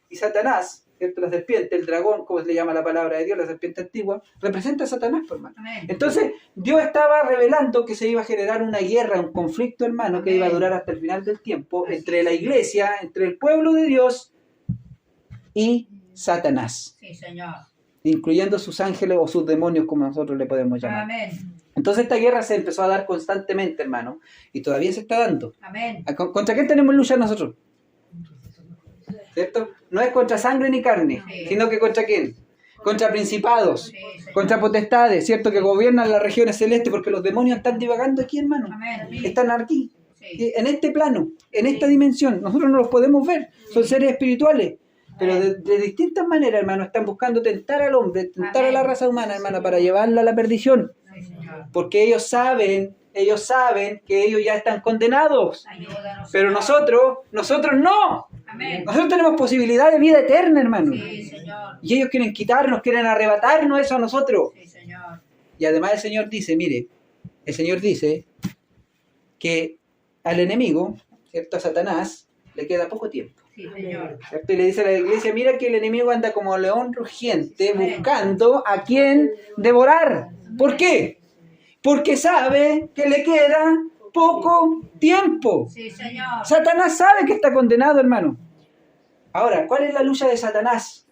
A: Y Satanás, ¿cierto? La serpiente, el dragón, como se le llama la palabra de Dios, la serpiente antigua, representa a Satanás, pues, hermano.
B: Amén.
A: Entonces, Dios estaba revelando que se iba a generar una guerra, un conflicto, hermano, que
B: Amén.
A: iba a durar hasta el final del tiempo,
B: Así
A: entre
B: es.
A: la iglesia, entre el pueblo de Dios y Satanás,
B: Sí, Señor.
A: incluyendo sus ángeles o sus demonios, como nosotros le podemos llamar.
B: Amén.
A: Entonces, esta guerra se empezó a dar constantemente, hermano, y todavía se está dando.
B: Amén.
A: ¿Contra quién tenemos lucha nosotros? ¿Cierto? No es contra sangre ni carne,
B: Sí.
A: sino que contra quién? Contra principados,
B: Sí, Señor.
A: contra potestades, ¿cierto? Que gobiernan las regiones celestes, porque los demonios están divagando aquí, hermano.
B: Amén.
A: Están aquí,
B: Sí.
A: en este plano, en esta dimensión. Nosotros no los podemos ver, son seres espirituales. Pero de distintas maneras, hermano, están buscando tentar al hombre, tentar a la raza humana, hermano, para llevarla a la perdición.
B: Sí, Señor.
A: Porque ellos saben que ellos ya están condenados.
B: Ayúdanos.
A: Pero
B: Señor.
A: nosotros no.
B: Amén.
A: Nosotros tenemos posibilidad de vida eterna, hermano.
B: Sí, Señor.
A: Y ellos quieren quitarnos, quieren arrebatarnos eso a nosotros.
B: Sí, Señor.
A: Y además el Señor dice, mire, el Señor dice que al enemigo, ¿cierto? A Satanás, le queda poco tiempo.
B: Sí, Señor.
A: ¿Cierto? Y le dice a la iglesia, mira que el enemigo anda como león rugiente
B: Amén.
A: buscando a quien devorar. ¿Por qué? Porque sabe que le queda poco tiempo.
B: Sí, Señor.
A: Satanás sabe que está condenado, hermano. Ahora, ¿cuál es la lucha de Satanás?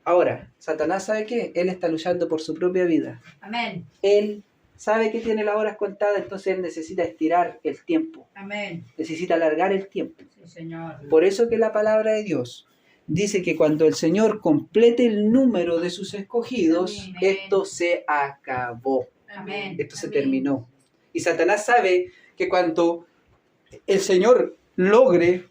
A: Ahora, Satanás sabe qué, él está luchando por su propia vida.
B: Amén.
A: Él sabe que tiene las horas contadas, entonces él necesita estirar el tiempo,
B: Amén.
A: necesita alargar el tiempo.
B: Sí, Señor.
A: Por eso que la palabra de Dios dice que cuando el Señor complete el número de sus escogidos,
B: Amén.
A: esto se acabó,
B: Amén.
A: esto se terminó. Y Satanás sabe que cuando el Señor logre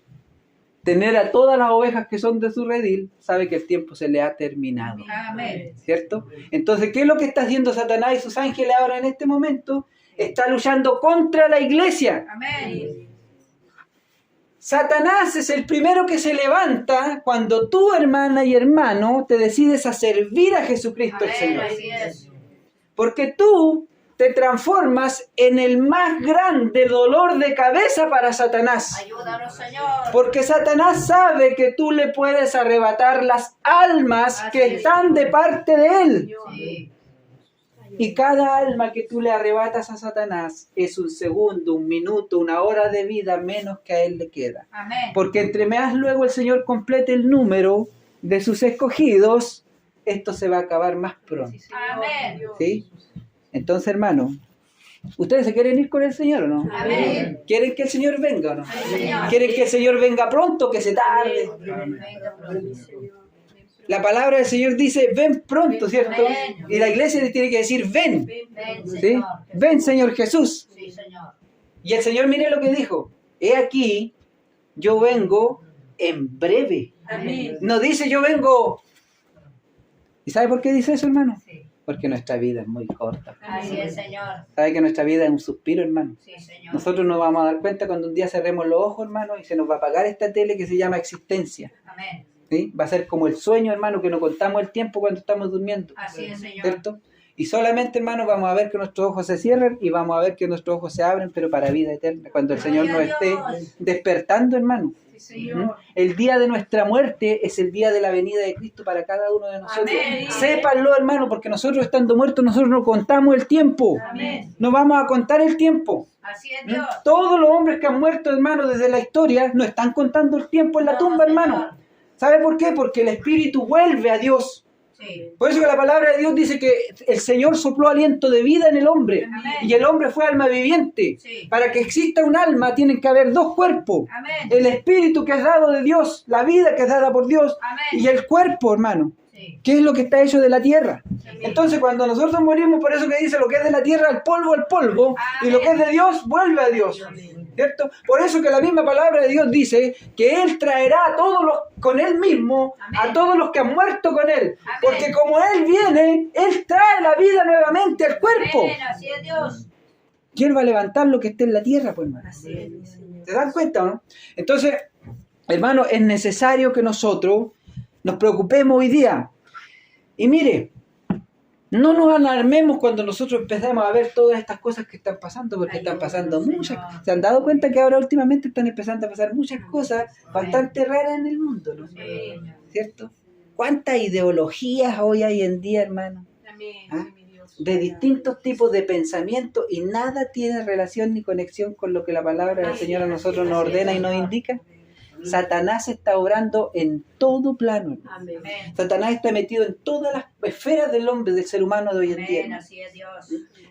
A: tener a todas las ovejas que son de su redil, sabe que el tiempo se le ha terminado,
B: Amén.
A: ¿cierto? Entonces, ¿qué es lo que está haciendo Satanás y sus ángeles ahora en este momento? Está luchando contra la iglesia.
B: Amén.
A: Satanás es el primero que se levanta cuando tú, hermana y hermano, te decides a servir a Jesucristo el
B: Amén.
A: Señor.
B: Así es.
A: Porque tú te transformas en el más grande dolor de cabeza para Satanás.
B: Ayúdanos, Señor.
A: Porque Satanás sabe que tú le puedes arrebatar las almas que están de parte de él.
B: Sí.
A: Y cada alma que tú le arrebatas a Satanás es un segundo, un minuto, una hora de vida menos que a él le queda.
B: Amén.
A: Porque entre más luego el Señor complete el número de sus escogidos, esto se va a acabar más pronto.
B: Amén.
A: ¿Sí? Entonces, hermano, ¿ustedes se quieren ir con el Señor o no?
B: Amén.
A: ¿Quieren que el Señor venga o no?
B: Sí, Señor.
A: ¿Quieren que el Señor venga pronto o que se tarde?
B: Venga, pronto.
A: La palabra del Señor dice, ven pronto, ¿cierto?
B: Amén.
A: Y la iglesia le tiene que decir, ven.
B: Ven,
A: ¿Sí?
B: Señor.
A: Ven, Señor Jesús.
B: Sí, Señor.
A: Y el Señor, mire lo que dijo. He aquí, yo vengo en breve.
B: Amén.
A: No dice yo vengo. ¿Y sabe por qué dice eso, hermano?
B: Sí.
A: Porque nuestra vida es muy corta.
B: Así es, Señor.
A: ¿Sabe que nuestra vida es un suspiro, hermano?
B: Sí, Señor.
A: Nosotros nos vamos a dar cuenta cuando un día cerremos los ojos, hermano, y se nos va a apagar esta tele que se llama existencia.
B: Amén.
A: ¿Sí? Va a ser como el sueño, hermano, que no contamos el tiempo cuando estamos durmiendo.
B: Así es, Señor.
A: ¿Cierto? Y solamente, hermano, vamos a ver que nuestros ojos se cierran y vamos a ver que nuestros ojos se abren, pero para vida eterna, cuando el Señor nos esté despertando, hermano.
B: Sí,
A: ¿Mm?
B: Señor.
A: El día de nuestra muerte es el día de la venida de Cristo para cada uno de nosotros.
B: Amén.
A: Sépanlo, hermano, porque nosotros estando muertos, nosotros no contamos el tiempo.
B: Amén.
A: No vamos a contar el tiempo.
B: Así es,
A: ¿Mm?
B: Dios.
A: Todos los hombres que han muerto, hermano, desde la historia, no están contando el tiempo en la tumba, hermano. ¿Sabe por qué? Porque el espíritu vuelve a Dios.
B: Sí.
A: Por eso que la palabra de Dios dice que el Señor sopló aliento de vida en el hombre.
B: Amén.
A: Y el hombre fue alma viviente.
B: Sí.
A: Para que exista un alma tienen que haber dos cuerpos.
B: Amén.
A: El espíritu que es dado de Dios, la vida que es dada por Dios,
B: Amén.
A: y el cuerpo, hermano,
B: Sí.
A: que es lo que está hecho de la tierra. Entonces cuando nosotros morimos, por eso que dice lo que es de la tierra, al polvo, y lo que es de Dios, vuelve a Dios. ¿Cierto? Por eso que la misma palabra de Dios dice que Él traerá a todos los, con Él mismo,
B: Amén.
A: a todos los que han muerto con Él.
B: Amén.
A: Porque como Él viene, Él trae la vida nuevamente al cuerpo.
B: Amén. Así es, Dios.
A: Y Él va a levantar lo que esté en la tierra, pues, hermano.
B: Así es, Señor.
A: ¿Se dan cuenta o no? Entonces, hermano, es necesario que nosotros nos preocupemos hoy día. Y mire, no nos alarmemos cuando nosotros empezamos a ver todas estas cosas que están pasando, porque están pasando muchas. ¿Se han dado cuenta que ahora últimamente están empezando a pasar muchas cosas bastante raras en el mundo, ¿no?
B: Sí.
A: ¿Cierto? ¿Cuántas ideologías hoy hay en día, hermano?
C: Amén.
A: ¿Ah?
C: Mi Dios.
A: De distintos tipos de pensamiento y nada tiene relación ni conexión con lo que la palabra del Señor a nosotros nos ordena y nos indica. Satanás está obrando en todo plano, hermano.
C: Amén.
B: Amén.
A: Satanás está metido en todas las esferas del hombre, del ser humano de hoy en día,
B: Amén.
A: hermano.
B: Así es, Dios.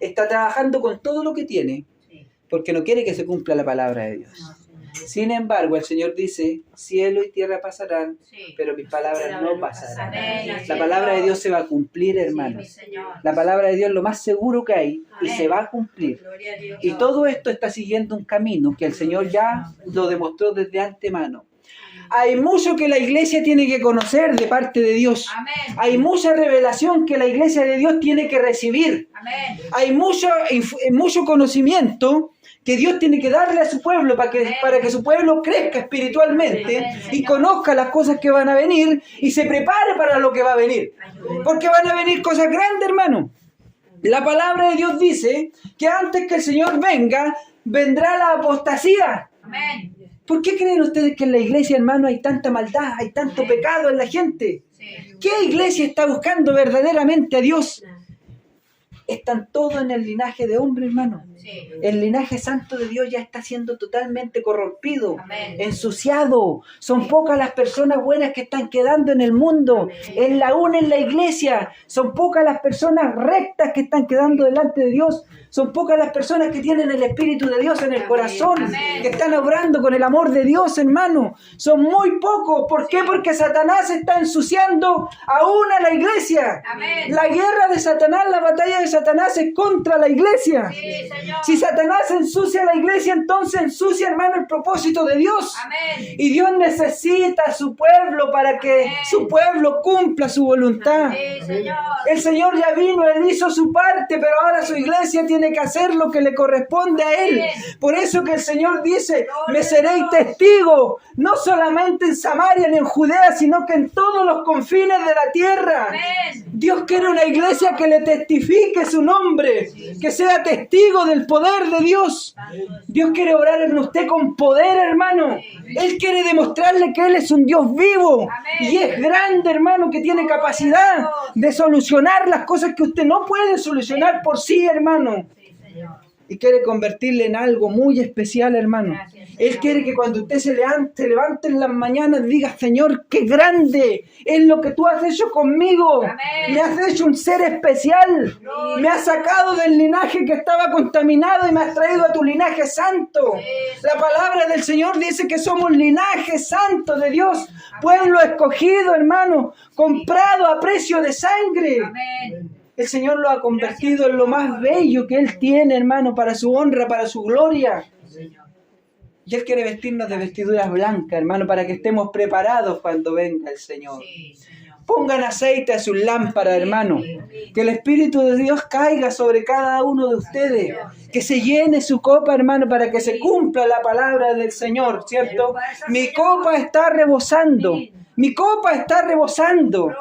A: Está trabajando con todo lo que tiene
B: Sí.
A: porque no quiere que se cumpla la palabra de Dios.
B: No, Señor.
A: Sin embargo, el Señor dice, cielo y tierra pasarán,
B: Sí.
A: pero mis palabras no pasarán.
B: Amén. Así
A: La
B: es,
A: palabra de Dios se va a cumplir,
B: Sí, mi
A: hermanos.
B: Señor.
A: La palabra de Dios es lo más seguro que hay y
B: Amén.
A: se va a cumplir.
B: Gloria a Dios.
A: Y todo esto está siguiendo un camino que el Señor ya lo demostró desde antemano. Hay mucho que la iglesia tiene que conocer de parte de Dios.
B: Amén.
A: Hay mucha revelación que la iglesia de Dios tiene que recibir.
B: Amén.
A: Hay mucho conocimiento que Dios tiene que darle a su pueblo para que su pueblo crezca espiritualmente y conozca las cosas que van a venir y se prepare para lo que va a venir. Porque van a venir cosas grandes, hermano. La palabra de Dios dice que antes que el Señor venga, vendrá la apostasía.
B: Amén.
A: ¿Por qué creen ustedes que en la iglesia, hermano, hay tanta maldad, hay tanto pecado en la gente?
B: Sí.
A: ¿Qué iglesia está buscando verdaderamente a Dios? están todos en el linaje de hombre, hermano.
B: Sí.
A: El linaje santo de Dios ya está siendo totalmente corrompido,
B: Amén.
A: ensuciado. Son pocas las personas buenas que están quedando en el mundo, en la iglesia. Son pocas las personas rectas que están quedando delante de Dios. Son pocas las personas que tienen el Espíritu de Dios en el corazón,
B: Amén.
A: que están obrando con el amor de Dios, hermano. Son muy pocos. ¿Por qué? Porque Satanás está ensuciando aún a la iglesia.
B: Amén.
A: La guerra de Satanás, la batalla de Satanás es contra la iglesia.
B: Sí, Señor.
A: Si Satanás ensucia la iglesia, entonces ensucia, hermano, el propósito de Dios.
B: Amén.
A: Y Dios necesita a su pueblo para que
B: Amén.
A: su pueblo cumpla su voluntad.
B: Sí, Señor.
A: El Señor ya vino, Él hizo su parte, pero ahora su iglesia tiene que hacer lo que le corresponde a Él. Por eso que el Señor dice, me seréis testigo, no solamente en Samaria ni en Judea, sino que en todos los confines de la tierra.
B: Amén.
A: Dios quiere una iglesia que le testifique su nombre, que sea testigo del poder de Dios. Dios quiere orar en usted con poder, hermano. Él quiere demostrarle que Él es un Dios vivo y es grande, hermano, que tiene capacidad de solucionar las cosas que usted no puede solucionar por sí, hermano.
B: Sí, Señor.
A: Y quiere convertirle en algo muy especial, hermano. Él quiere que cuando usted se levante en las mañanas diga, Señor, qué grande es lo que tú has hecho conmigo.
B: Amén.
A: Me has hecho un ser especial. Me has sacado del linaje que estaba contaminado y me has traído a tu linaje santo. La palabra del Señor dice que somos linaje santo de Dios. Pueblo escogido, hermano, comprado a precio de sangre.
B: Amén.
A: El Señor lo ha convertido en lo más bello que Él tiene, hermano, para su honra, para su gloria. Y Él quiere vestirnos de vestiduras blancas, hermano, para que estemos preparados cuando venga el Señor.
B: Sí, Señor.
A: Pongan aceite a sus lámparas, hermano. Que el Espíritu de Dios caiga sobre cada uno de ustedes. Que se llene su copa, hermano, para que se cumpla la palabra del Señor, ¿cierto? Mi copa está rebosando. Mi copa está rebosando.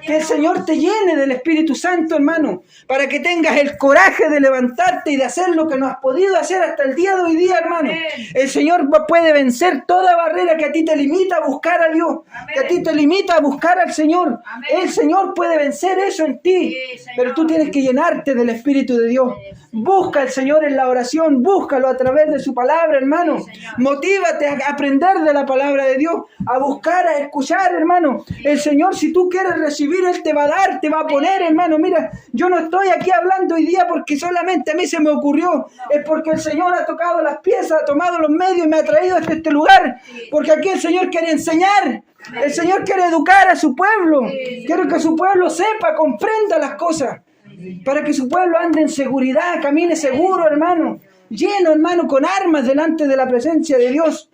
A: Que el Señor te llene del Espíritu Santo, hermano, para que tengas el coraje de levantarte y de hacer lo que no has podido hacer hasta el día de hoy día, hermano. El Señor puede vencer toda barrera que a ti te limita a buscar a Dios, que a ti te limita a buscar al Señor. El Señor puede vencer eso en ti, pero tú tienes que llenarte del Espíritu de Dios. Busca al Señor en la oración, búscalo a través de su palabra, hermano. Motívate a aprender de la palabra de Dios, a buscar, a escuchar, hermano. El Señor, si tú quieres recibir, Él te va a dar, te va a poner, hermano. Mira, yo no estoy aquí hablando hoy día porque solamente a mí se me ocurrió. Es porque el Señor ha tocado las piezas, ha tomado los medios y me ha traído hasta este lugar. Porque aquí el Señor quiere enseñar. El Señor quiere educar a su pueblo. Quiere que su pueblo sepa, comprenda las cosas. Para que su pueblo ande en seguridad, camine seguro, hermano. Lleno, hermano, con armas delante de la presencia de Dios.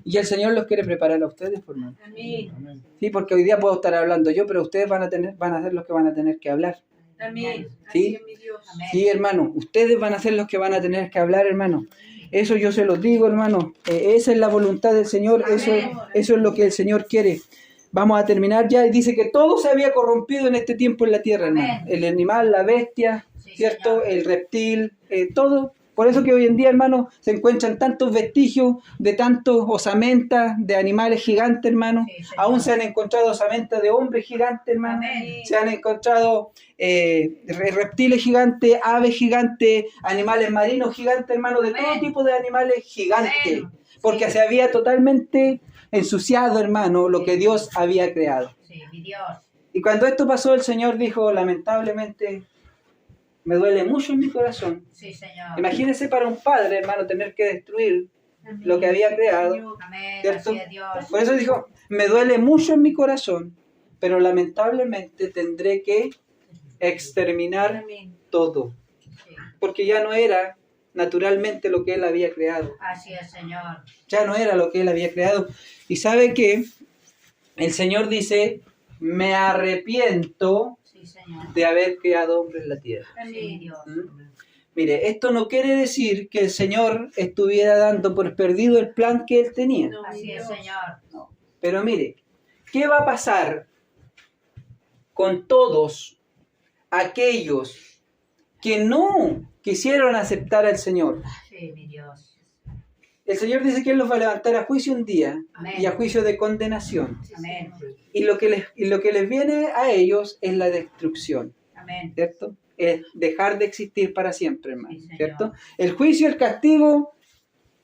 A: Y el Señor los quiere preparar a ustedes, hermano.
C: Amén.
A: Sí, porque hoy día puedo estar hablando yo, pero ustedes van a ser los que van a tener que hablar.
C: Amén.
A: Sí.
C: Así es, mi Dios.
A: Sí, hermano, ustedes van a ser los que van a tener que hablar, hermano. Eso yo se los digo, hermano. Esa es la voluntad del Señor, eso es lo que el Señor quiere. Vamos a terminar ya. Y dice que todo se había corrompido en este tiempo en la tierra, hermano. El animal, la bestia, ¿cierto? El reptil, todo. Por eso que hoy en día, hermano, se encuentran tantos vestigios de tantos osamentas de animales gigantes, hermano. Aún se han encontrado osamentas de hombres gigantes, hermano. Se han encontrado reptiles gigantes, aves gigantes, animales marinos gigantes, hermano, de todo tipo de animales gigantes. Porque se había totalmente ensuciado, hermano, lo que Dios había creado.
B: Sí, mi Dios.
A: Y cuando esto pasó, el Señor dijo, lamentablemente, me duele mucho en mi corazón.
B: Sí, Señor.
A: Imagínese para un padre, hermano, tener que destruir lo que había creado,
B: Amén.
A: ¿cierto?
B: Así es, Dios.
A: Por eso dijo, me duele mucho en mi corazón, pero lamentablemente tendré que exterminar
C: Amén.
A: todo,
B: Sí.
A: porque ya no era naturalmente lo que Él había creado.
B: Así es, Señor.
A: Ya no era lo que Él había creado. Y sabe que el Señor dice, me arrepiento
B: Sí, Señor.
A: de haber creado hombre en la tierra.
B: Sí, Dios.
A: ¿Mm? Mire, esto no quiere decir que el Señor estuviera dando por perdido el plan que Él tenía.
C: No, mi
B: Así es,
C: Dios.
B: Señor.
A: Pero mire, ¿qué va a pasar con todos aquellos que no quisieron aceptar al Señor?
B: Sí, mi Dios.
A: El Señor dice que Él los va a levantar a juicio un día
B: Amén.
A: y a juicio de condenación.
B: Amén.
A: Y lo que les viene a ellos es la destrucción,
B: Amén.
A: ¿cierto? es dejar de existir para siempre, hermano,
B: Sí, señor.
A: ¿cierto? El juicio, el castigo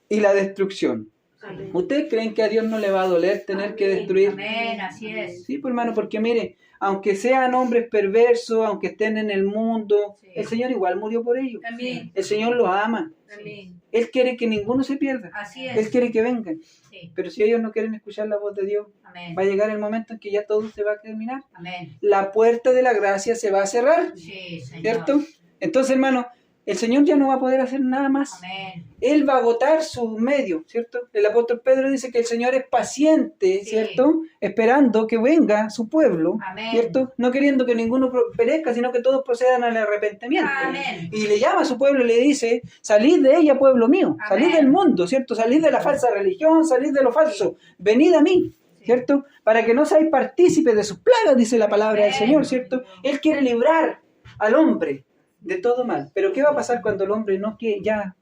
A: y la destrucción.
C: Amén.
A: ¿Ustedes creen que a Dios no le va a doler tener que destruir?
B: Amén, así es.
A: Sí, pues hermano, porque mire, aunque sean hombres perversos, aunque estén en el mundo,
B: Sí.
A: el Señor igual murió por ellos.
C: Amén.
A: El Señor los ama.
C: Amén.
A: Él quiere que ninguno se pierda.
B: Así
A: Él
B: es.
A: quiere que vengan.
B: Sí.
A: Pero si ellos no quieren escuchar la voz de Dios,
B: Amén.
A: va a llegar el momento en que ya todo se va a terminar.
B: Amén.
A: La puerta de la gracia se va a cerrar,
B: Sí, Señor.
A: ¿cierto? Entonces, hermano, el Señor ya no va a poder hacer nada más.
B: Amén.
A: Él va a agotar sus medios, ¿cierto? El apóstol Pedro dice que el Señor es paciente,
B: Sí.
A: ¿cierto? Esperando que venga su pueblo,
B: Amén.
A: ¿cierto? No queriendo que ninguno perezca, sino que todos procedan al arrepentimiento.
B: Amén.
A: Y le llama a su pueblo y le dice, salid de ella, pueblo mío, salid
B: Amén.
A: del mundo, ¿cierto? Salid de la falsa religión, salid de lo falso, venid a mí,
B: Sí.
A: ¿cierto? Para que no seáis partícipes de sus plagas, dice la palabra del
B: Amén.
A: Señor, ¿cierto? Él quiere librar al hombre de todo mal. Pero ¿qué va a pasar cuando el hombre no quiere, ya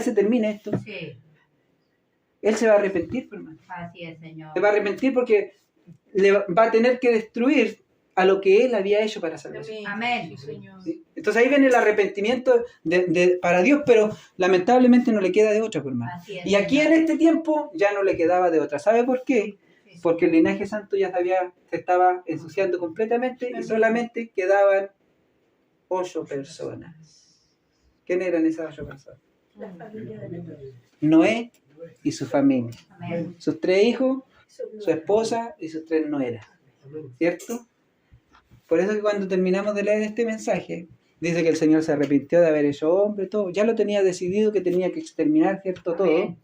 A: se termine esto?
B: Sí.
A: Él se va a arrepentir, hermano.
B: Así es, Señor.
A: Se va a arrepentir porque va a tener que destruir a lo que él había hecho para salvación.
B: Amén.
C: Sí, Señor.
A: ¿Sí? Entonces ahí viene el arrepentimiento para Dios, pero lamentablemente no le queda de otra, hermano.
B: Así es,
A: Y aquí en
B: Señor.
A: este tiempo ya no le quedaba de otra. ¿Sabe por qué?
B: Sí, sí.
A: Porque el linaje santo ya se estaba ensuciando completamente y solamente quedaban 8 personas. ¿Quién eran esas 8 personas?
C: La familia de Noé.
A: Noé y su familia.
B: Amén.
A: Sus 3 hijos, su esposa y sus 3 nueras. ¿Cierto? Por eso que cuando terminamos de leer este mensaje, dice que el Señor se arrepintió de haber hecho hombre, todo. Ya lo tenía decidido que tenía que exterminar, ¿cierto? Todo.
B: Amén.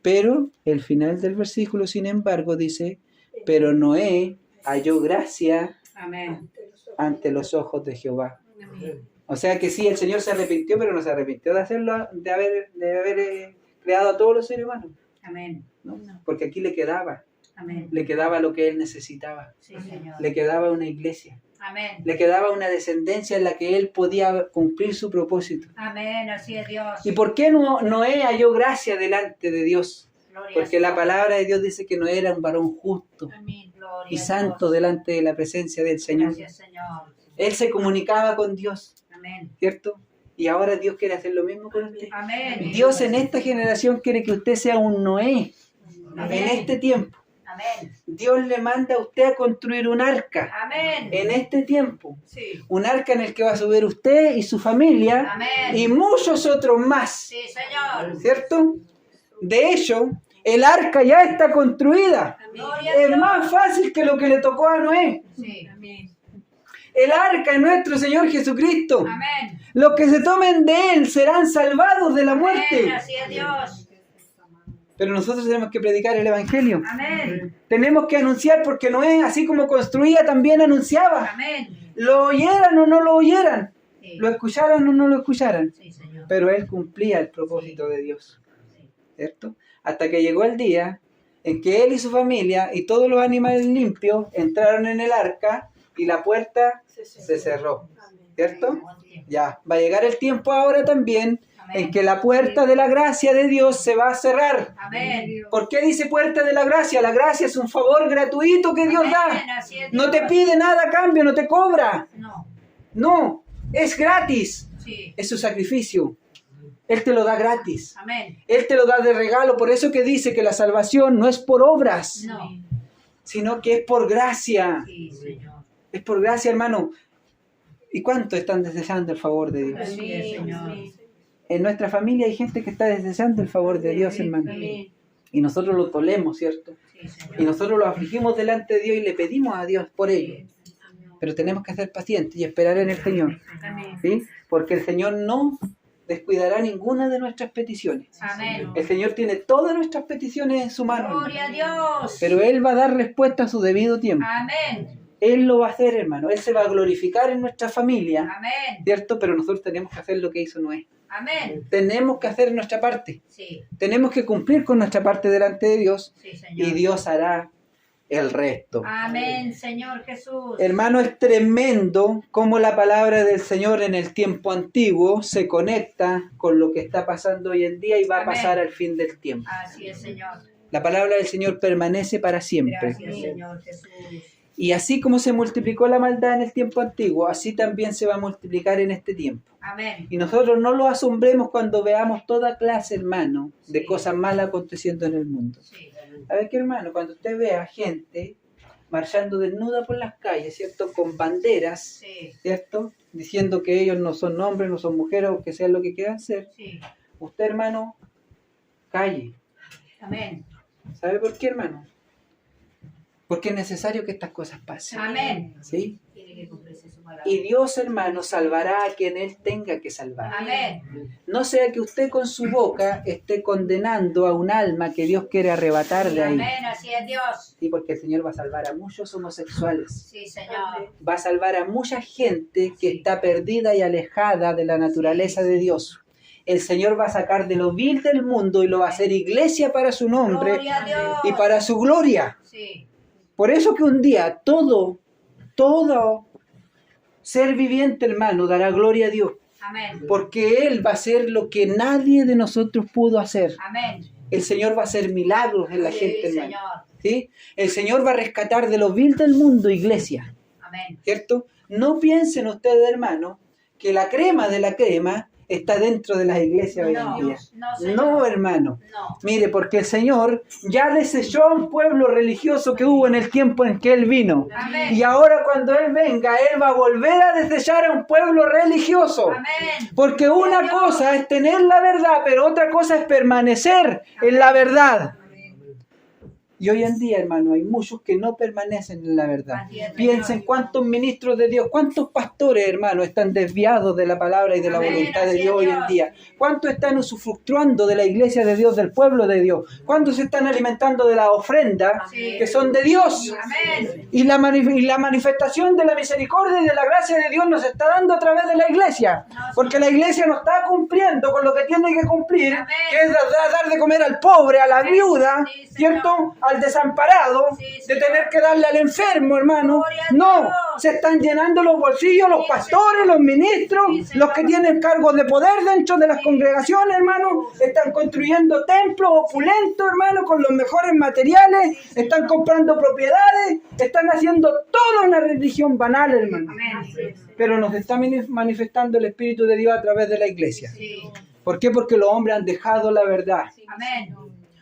A: Pero el final del versículo, sin embargo, dice, pero Noé halló gracia
B: Amén.
A: ante los ojos de Jehová.
C: Amén.
A: O sea que sí, el Señor se arrepintió, pero no se arrepintió de hacerlo, de haber creado a todos los seres humanos,
B: Amén.
A: ¿no? Porque aquí le quedaba
B: Amén.
A: lo que él necesitaba,
B: Sí, Señor.
A: le quedaba una iglesia,
B: Amén.
A: le quedaba una descendencia en la que él podía cumplir su propósito.
B: Amén. Así es, Dios.
A: ¿Y por qué Noé halló gracia delante de Dios?
B: Gloria
A: Porque
B: a
A: la
B: Dios.
A: palabra de Dios dice que Noé era un varón justo
C: Amén.
B: Gloria
A: y
B: a
A: santo
B: Dios.
A: delante de la presencia del Señor.
B: Gracias, Señor.
A: Él se comunicaba con Dios,
B: Amén.
A: ¿cierto? Y ahora Dios quiere hacer lo mismo con usted.
B: Amén.
A: Dios en esta generación quiere que usted sea un Noé.
B: Amén.
A: En este tiempo,
B: Amén.
A: Dios le manda a usted a construir un arca.
B: Amén.
A: En este tiempo,
C: Sí.
A: un arca en el que va a subir usted y su familia
B: Amén.
A: y muchos otros más,
B: Sí, Señor.
A: ¿cierto? De hecho, el arca ya está construida.
B: Gloria a
A: Es
B: Dios.
A: más fácil que lo que le tocó a Noé.
B: Sí.
C: Amén.
A: El arca es nuestro Señor Jesucristo.
B: Amén.
A: Los que se tomen de él serán salvados de la
B: Amén.
A: muerte.
B: Así es, Dios.
A: Pero nosotros tenemos que predicar el evangelio.
B: Amén.
A: Tenemos que anunciar porque Noé, así como construía, también anunciaba.
B: Amén.
A: Lo oyeran o no lo oyeran,
B: Sí.
A: lo escucharan o no lo escucharan.
B: Sí, Señor.
A: Pero él cumplía el propósito de Dios,
B: Sí.
A: ¿cierto? Hasta que llegó el día en que él y su familia y todos los animales limpios entraron en el arca y la puerta se cerró,
C: Amén.
A: ¿cierto? Ya, va a llegar el tiempo ahora también
B: Amén.
A: en que la puerta de la gracia de Dios se va a cerrar.
B: Amén.
A: ¿Por qué dice puerta de la gracia? La gracia es un favor gratuito que Dios da.
B: Amén. Así es,
A: No te
B: Dios.
A: pide nada a cambio, no te cobra.
B: No.
A: No, es gratis.
B: Sí.
A: Es su sacrificio. Él te lo da gratis.
B: Amén.
A: Él te lo da de regalo. Por eso que dice que la salvación no es por obras,
B: No.
A: sino que es por gracia.
B: Sí, Señor.
A: Es por gracia, hermano. ¿Y cuánto están deseando el favor de Dios?
B: Así es, Señor.
C: Amén.
A: En nuestra familia hay gente que está deseando el favor de Dios, hermano.
C: Amén.
A: Y nosotros lo tolemos, ¿cierto?
B: Sí, Señor.
A: Y nosotros lo afligimos delante de Dios y le pedimos a Dios por ello. Pero tenemos que ser pacientes y esperar en el Señor,
C: Amén.
A: ¿sí? Porque el Señor no descuidará ninguna de nuestras peticiones.
B: Amén.
A: El Señor tiene todas nuestras peticiones en su mano,
B: Gloria a Dios.
A: pero Él va a dar respuesta a su debido tiempo.
B: Amén.
A: Él lo va a hacer, hermano. Él se va a glorificar en nuestra familia,
B: Amén.
A: ¿cierto? Pero nosotros tenemos que hacer lo que hizo Noé.
B: Amén.
A: Tenemos que hacer nuestra parte.
B: Sí.
A: Tenemos que cumplir con nuestra parte delante de Dios
B: Sí, Señor.
A: y Dios hará el resto.
B: Amén, Señor Jesús.
A: Hermano, es tremendo cómo la palabra del Señor en el tiempo antiguo se conecta con lo que está pasando hoy en día y va a
B: Amén.
A: pasar al fin del tiempo.
B: Así es, Señor.
A: La palabra del Señor permanece para siempre.
B: Gracias, Señor Jesús.
A: Y así como se multiplicó la maldad en el tiempo antiguo, así también se va a multiplicar en este tiempo.
B: Amén.
A: Y nosotros no lo asombremos cuando veamos toda clase, hermano, de
B: Sí.
A: cosas malas aconteciendo en el mundo.
B: Sí.
A: A ver, qué hermano, cuando usted vea gente marchando desnuda por las calles, ¿cierto? Con banderas,
B: Sí.
A: ¿cierto? Diciendo que ellos no son hombres, no son mujeres o que sean lo que quieran ser.
B: Sí.
A: Usted, hermano, calle.
B: Amén.
A: ¿Sabe por qué, hermano? Porque es necesario que estas cosas pasen.
B: Amén.
A: ¿Sí?
B: Tiene que cumplirse su palabra.
A: Y Dios, hermano, salvará a quien Él tenga que salvar.
B: Amén.
A: No sea que usted con su boca esté condenando a un alma que Dios quiere arrebatar de ahí.
B: Amén. Así es Dios.
A: Sí, porque el Señor va a salvar a muchos homosexuales.
B: Sí, Señor.
A: Va a salvar a mucha gente que está perdida y alejada de la naturaleza de Dios. El Señor va a sacar de lo vil del mundo y lo va a hacer iglesia para su nombre
B: Gloria a Dios.
A: y para su gloria.
B: Sí.
A: Por eso que un día todo ser viviente, hermano, dará gloria a Dios.
B: Amén.
A: Porque Él va a hacer lo que nadie de nosotros pudo hacer.
B: Amén.
A: El Señor va a hacer milagros en la
B: Sí,
A: gente, hermano.
B: Señor.
A: ¿Sí? El Señor va a rescatar de lo vil del mundo, iglesia.
B: Amén.
A: ¿Cierto? No piensen ustedes, hermano, que la crema de la crema está dentro de las iglesias hoy en día.
B: No, Señor.
A: No, hermano.
B: No.
A: Mire, porque el Señor ya desechó a un pueblo religioso que hubo en el tiempo en que Él vino.
B: Amén.
A: Y ahora cuando Él venga, Él va a volver a desechar a un pueblo religioso.
B: Amén.
A: Porque una cosa es tener la verdad, pero otra cosa es permanecer en la verdad. Y hoy en día, hermano, hay muchos que no permanecen en la verdad.
B: Así es,
A: Piensen
B: Señor.
A: cuántos ministros de Dios, cuántos pastores, hermano, están desviados de la palabra y de la
B: Amén,
A: voluntad de
B: así es,
A: Dios hoy en
B: Dios.
A: día. ¿Cuántos están usufructuando de la iglesia de Dios, del pueblo de Dios? ¿Cuántos se están alimentando de las ofrendas
B: Sí.
A: que son de Dios?
B: Amén.
A: Y la manifestación de la misericordia y de la gracia de Dios nos está dando a través de la iglesia. Porque la iglesia no está cumpliendo con lo que tiene que cumplir,
B: Amén.
A: que es dar de comer al pobre, a la viuda,
B: Sí, Señor.
A: ¿cierto? Al desamparado,
B: Sí,
A: de
B: Señor.
A: tener que darle al enfermo, hermano.
B: Gloria a
A: No,
B: Dios.
A: se están llenando los bolsillos los
B: Sí,
A: pastores,
B: Señor.
A: los ministros,
B: Sí, Señor.
A: los que tienen cargos de poder dentro de las
B: Sí.
A: congregaciones, hermano. Están construyendo templos opulentos, hermano, con los mejores materiales, están comprando propiedades, están haciendo toda una religión banal, hermano.
B: Amén.
A: Pero nos está manifestando el Espíritu de Dios a través de la iglesia.
B: Sí.
A: ¿Por qué? Porque los hombres han dejado la verdad.
B: Amén.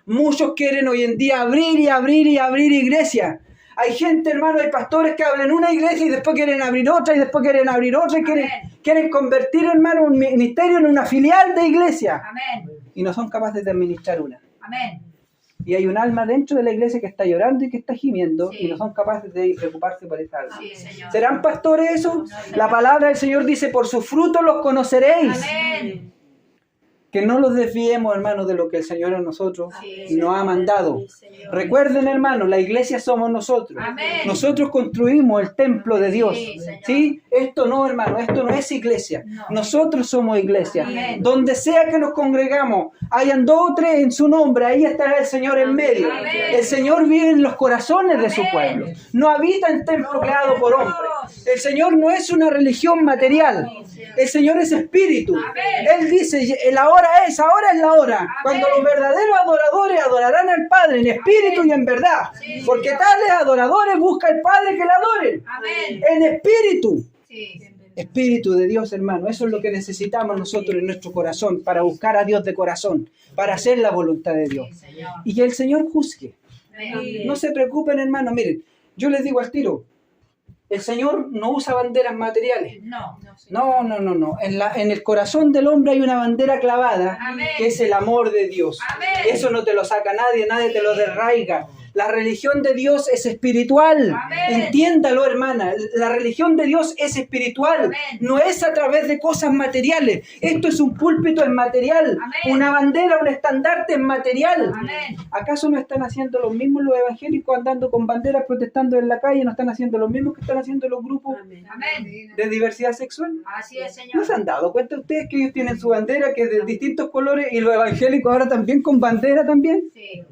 A: Muchos quieren hoy en día abrir y abrir y abrir iglesias. Hay gente, hermano, hay pastores que abren una iglesia y después quieren abrir otra y después quieren abrir otra y quieren convertir, hermano, un ministerio en una filial de iglesia.
B: Amén.
A: Y no son capaces de administrar una.
B: Amén.
A: Y hay un alma dentro de la iglesia que está llorando y que está gimiendo
B: Sí.
A: y no son capaces de preocuparse por esa alma.
B: Sí, Señor.
A: ¿Serán pastores esos? La palabra del Señor dice, por sus frutos los conoceréis.
B: Amén.
A: Que no los desviemos, hermanos, de lo que el Señor a nosotros
B: Sí,
A: nos ha mandado. Recuerden, hermanos, la iglesia somos nosotros.
B: Amén.
A: Nosotros construimos el templo de Dios.
B: Sí, Señor.
A: ¿Sí? Esto no, hermano, esto no es iglesia.
B: No.
A: Nosotros somos iglesia.
B: Amén.
A: Donde sea que nos congregamos, hayan 2 o 3 en su nombre, ahí estará el Señor en medio.
B: Amén.
A: El Señor vive en los corazones de su
B: Amén.
A: pueblo. No habita en templo creado por
B: Gloria a
A: hombres.
B: Dios.
A: El Señor no es una religión material. El Señor es espíritu.
B: Amén.
A: Él dice, ahora es la hora. Cuando los verdaderos adoradores adorarán al Padre en espíritu y en verdad.
B: Sí,
A: Porque
B: Señor.
A: tales adoradores busca el Padre que le adoren.
B: Amén.
A: En espíritu.
B: Sí.
A: Espíritu de Dios, hermano. Eso es lo que necesitamos nosotros en nuestro corazón para buscar a Dios de corazón, para hacer la voluntad de Dios.
B: Sí, Señor.
A: Y que el Señor juzgue.
B: Amén.
A: No se preocupen, hermano. Miren, yo les digo al tiro, el Señor no usa banderas materiales.
B: No.
A: No. En el corazón del hombre hay una bandera clavada,
B: Amén.
A: que es el amor de Dios.
B: Amén.
A: Eso no te lo saca nadie te lo desraiga. La religión de Dios es espiritual.
B: Amén.
A: Entiéndalo, hermana. La religión de Dios es espiritual.
B: Amén.
A: No es a través de cosas materiales. Esto es un púlpito en material.
B: Amén.
A: Una bandera, un estandarte en material.
B: Amén.
A: ¿Acaso no están haciendo los mismos los evangélicos andando con banderas protestando en la calle? ¿No están haciendo los mismos que están haciendo los grupos
B: Amén.
A: de diversidad sexual?
B: Así es, Señor.
A: ¿No se han dado cuenta ustedes que ellos tienen su bandera que es de distintos colores y los evangélicos ahora también con bandera también?
B: Sí.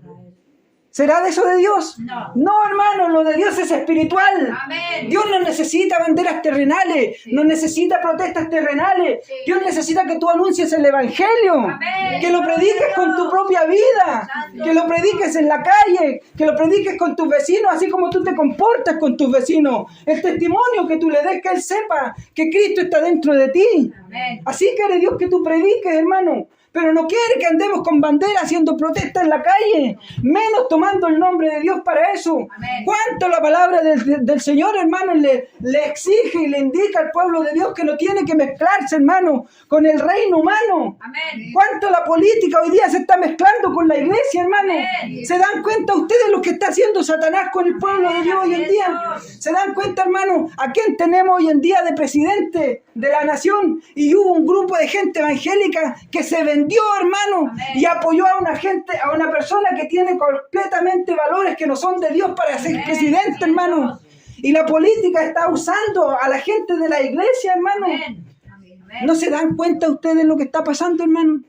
A: ¿Será de eso de Dios?
B: No.
A: No, hermano, lo de Dios es espiritual.
B: Amén.
A: Dios no necesita banderas terrenales, no necesita protestas terrenales.
B: Sí.
A: Dios necesita que tú anuncies el Evangelio,
B: Amén.
A: que lo prediques con tu propia vida,
B: Santo.
A: que lo prediques en la calle, que lo prediques con tus vecinos, así como tú te comportas con tus vecinos. El testimonio que tú le des, que Él sepa que Cristo está dentro de ti.
B: Amén.
A: Así quiere Dios que tú prediques, hermano. Pero no quiere que andemos con bandera haciendo protesta en la calle, menos tomando el nombre de Dios para eso.
B: Amén.
A: ¿Cuánto la palabra del Señor, hermano, le exige y le indica al pueblo de Dios que no tiene que mezclarse, hermano, con el reino humano?
B: Amén.
A: ¿Cuánto la política hoy día se está mezclando con la iglesia, hermano?
B: Amén.
A: ¿Se dan cuenta ustedes lo que está haciendo Satanás con el pueblo de Dios hoy en día? ¿Se dan cuenta, hermano, a quién tenemos hoy en día de presidente de la nación? Y hubo un grupo de gente evangélica que se vendió, hermano,
B: Amén.
A: y apoyó a una persona que tiene completamente valores que no son de Dios para ser
B: Amén.
A: presidente, hermano. Y la política está usando a la gente de la iglesia, hermano.
B: Amén. Amén.
A: ¿No se dan cuenta ustedes lo que está pasando, hermano?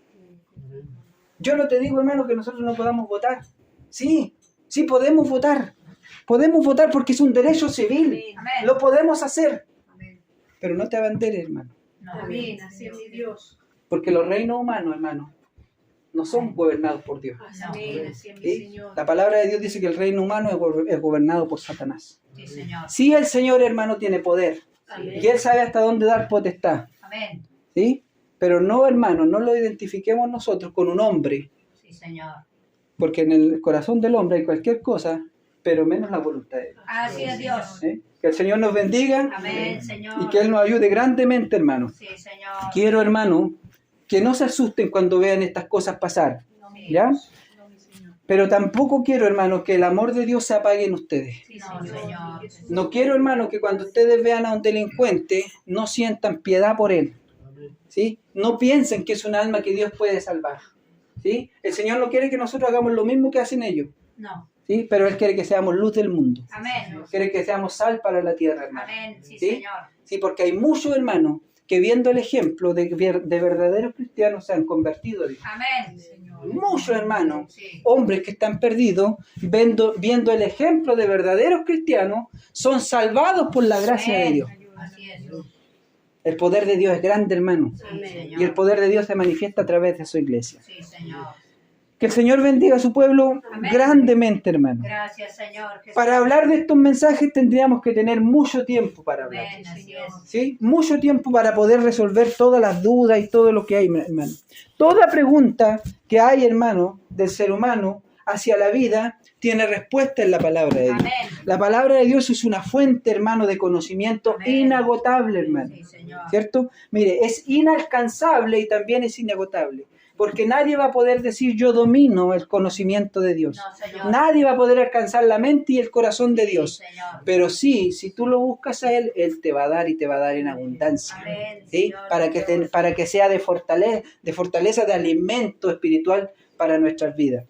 A: Yo no te digo, hermano, que nosotros no podamos votar. Sí, sí podemos votar. Podemos votar porque es un derecho civil.
B: Amén.
A: Lo podemos hacer.
B: Amén.
A: Pero no te abanderes, hermano.
B: No.
C: Amén. Así es mi Dios.
A: Porque los reinos humanos, hermano, no son gobernados por Dios.
C: Amén. Así es mi
A: ¿Sí?
C: Señor.
A: La palabra de Dios dice que el reino humano es gobernado por Satanás.
B: Sí, Señor.
A: Sí, el Señor, hermano, tiene poder.
C: Amén.
A: Y Él sabe hasta dónde dar potestad.
B: Amén.
A: ¿Sí? Pero no, hermano, no lo identifiquemos nosotros con un hombre.
B: Sí, Señor.
A: Porque en el corazón del hombre hay cualquier cosa, pero menos la voluntad de Dios.
B: Así es Dios.
A: ¿Sí? Que el Señor nos bendiga
B: Amén, Señor.
A: y que Él nos ayude grandemente, hermano.
B: Sí, Señor.
A: Quiero, hermano, que no se asusten cuando vean estas cosas pasar.
B: Sí.
A: ¿Ya?
C: No, mi Señor.
A: Pero tampoco quiero, hermano, que el amor de Dios se apague en ustedes.
C: Sí,
B: No,
C: Señor.
B: Señor.
A: No quiero, hermano, que cuando ustedes vean a un delincuente no sientan piedad por él. ¿Sí? No piensen que es un alma que Dios puede salvar. ¿Sí? El Señor no quiere que nosotros hagamos lo mismo que hacen ellos.
B: No.
A: ¿Sí? Pero Él quiere que seamos luz del mundo.
B: Amén.
A: Quiere que seamos sal para la tierra, hermano.
B: Amén. Sí,
A: ¿Sí?
B: Señor.
A: Sí, porque hay muchos, hermanos, que viendo el ejemplo de verdaderos cristianos se han convertido a Dios.
B: Amén.
A: Muchos, hermanos,
B: Sí.
A: hombres que están perdidos, viendo el ejemplo de verdaderos cristianos, son salvados por la gracia de Dios.
B: Así es.
A: El poder de Dios es grande, hermano.
B: Sí,
C: Amén.
B: Señor.
A: Y el poder de Dios se manifiesta a través de su iglesia.
B: Sí, Señor.
A: Que el Señor bendiga a su pueblo
B: Amén.
A: grandemente, hermano.
B: Gracias, Señor. Jesús.
A: Para hablar de estos mensajes tendríamos que tener mucho tiempo para hablar.
B: Amén. Así es.
A: ¿Sí? Mucho tiempo para poder resolver todas las dudas y todo lo que hay, hermano. Toda pregunta que hay, hermano, del ser humano hacia la vida tiene respuesta en la palabra de Dios.
B: Amén.
A: La palabra de Dios es una fuente, hermano, de conocimiento
B: Amén.
A: inagotable, hermano.
B: Sí, Señor.
A: ¿Cierto? Mire, es inalcanzable y también es inagotable. Porque nadie va a poder decir yo domino el conocimiento de Dios.
B: No, Señor.
A: Nadie va a poder alcanzar la mente y el corazón de Dios.
B: Sí, Señor.
A: Pero sí, si tú lo buscas a Él, Él te va a dar y te va a dar en abundancia.
B: Amén,
A: ¿Sí?
B: Señor.
A: Para que sea de fortaleza, de alimento espiritual para nuestras vidas.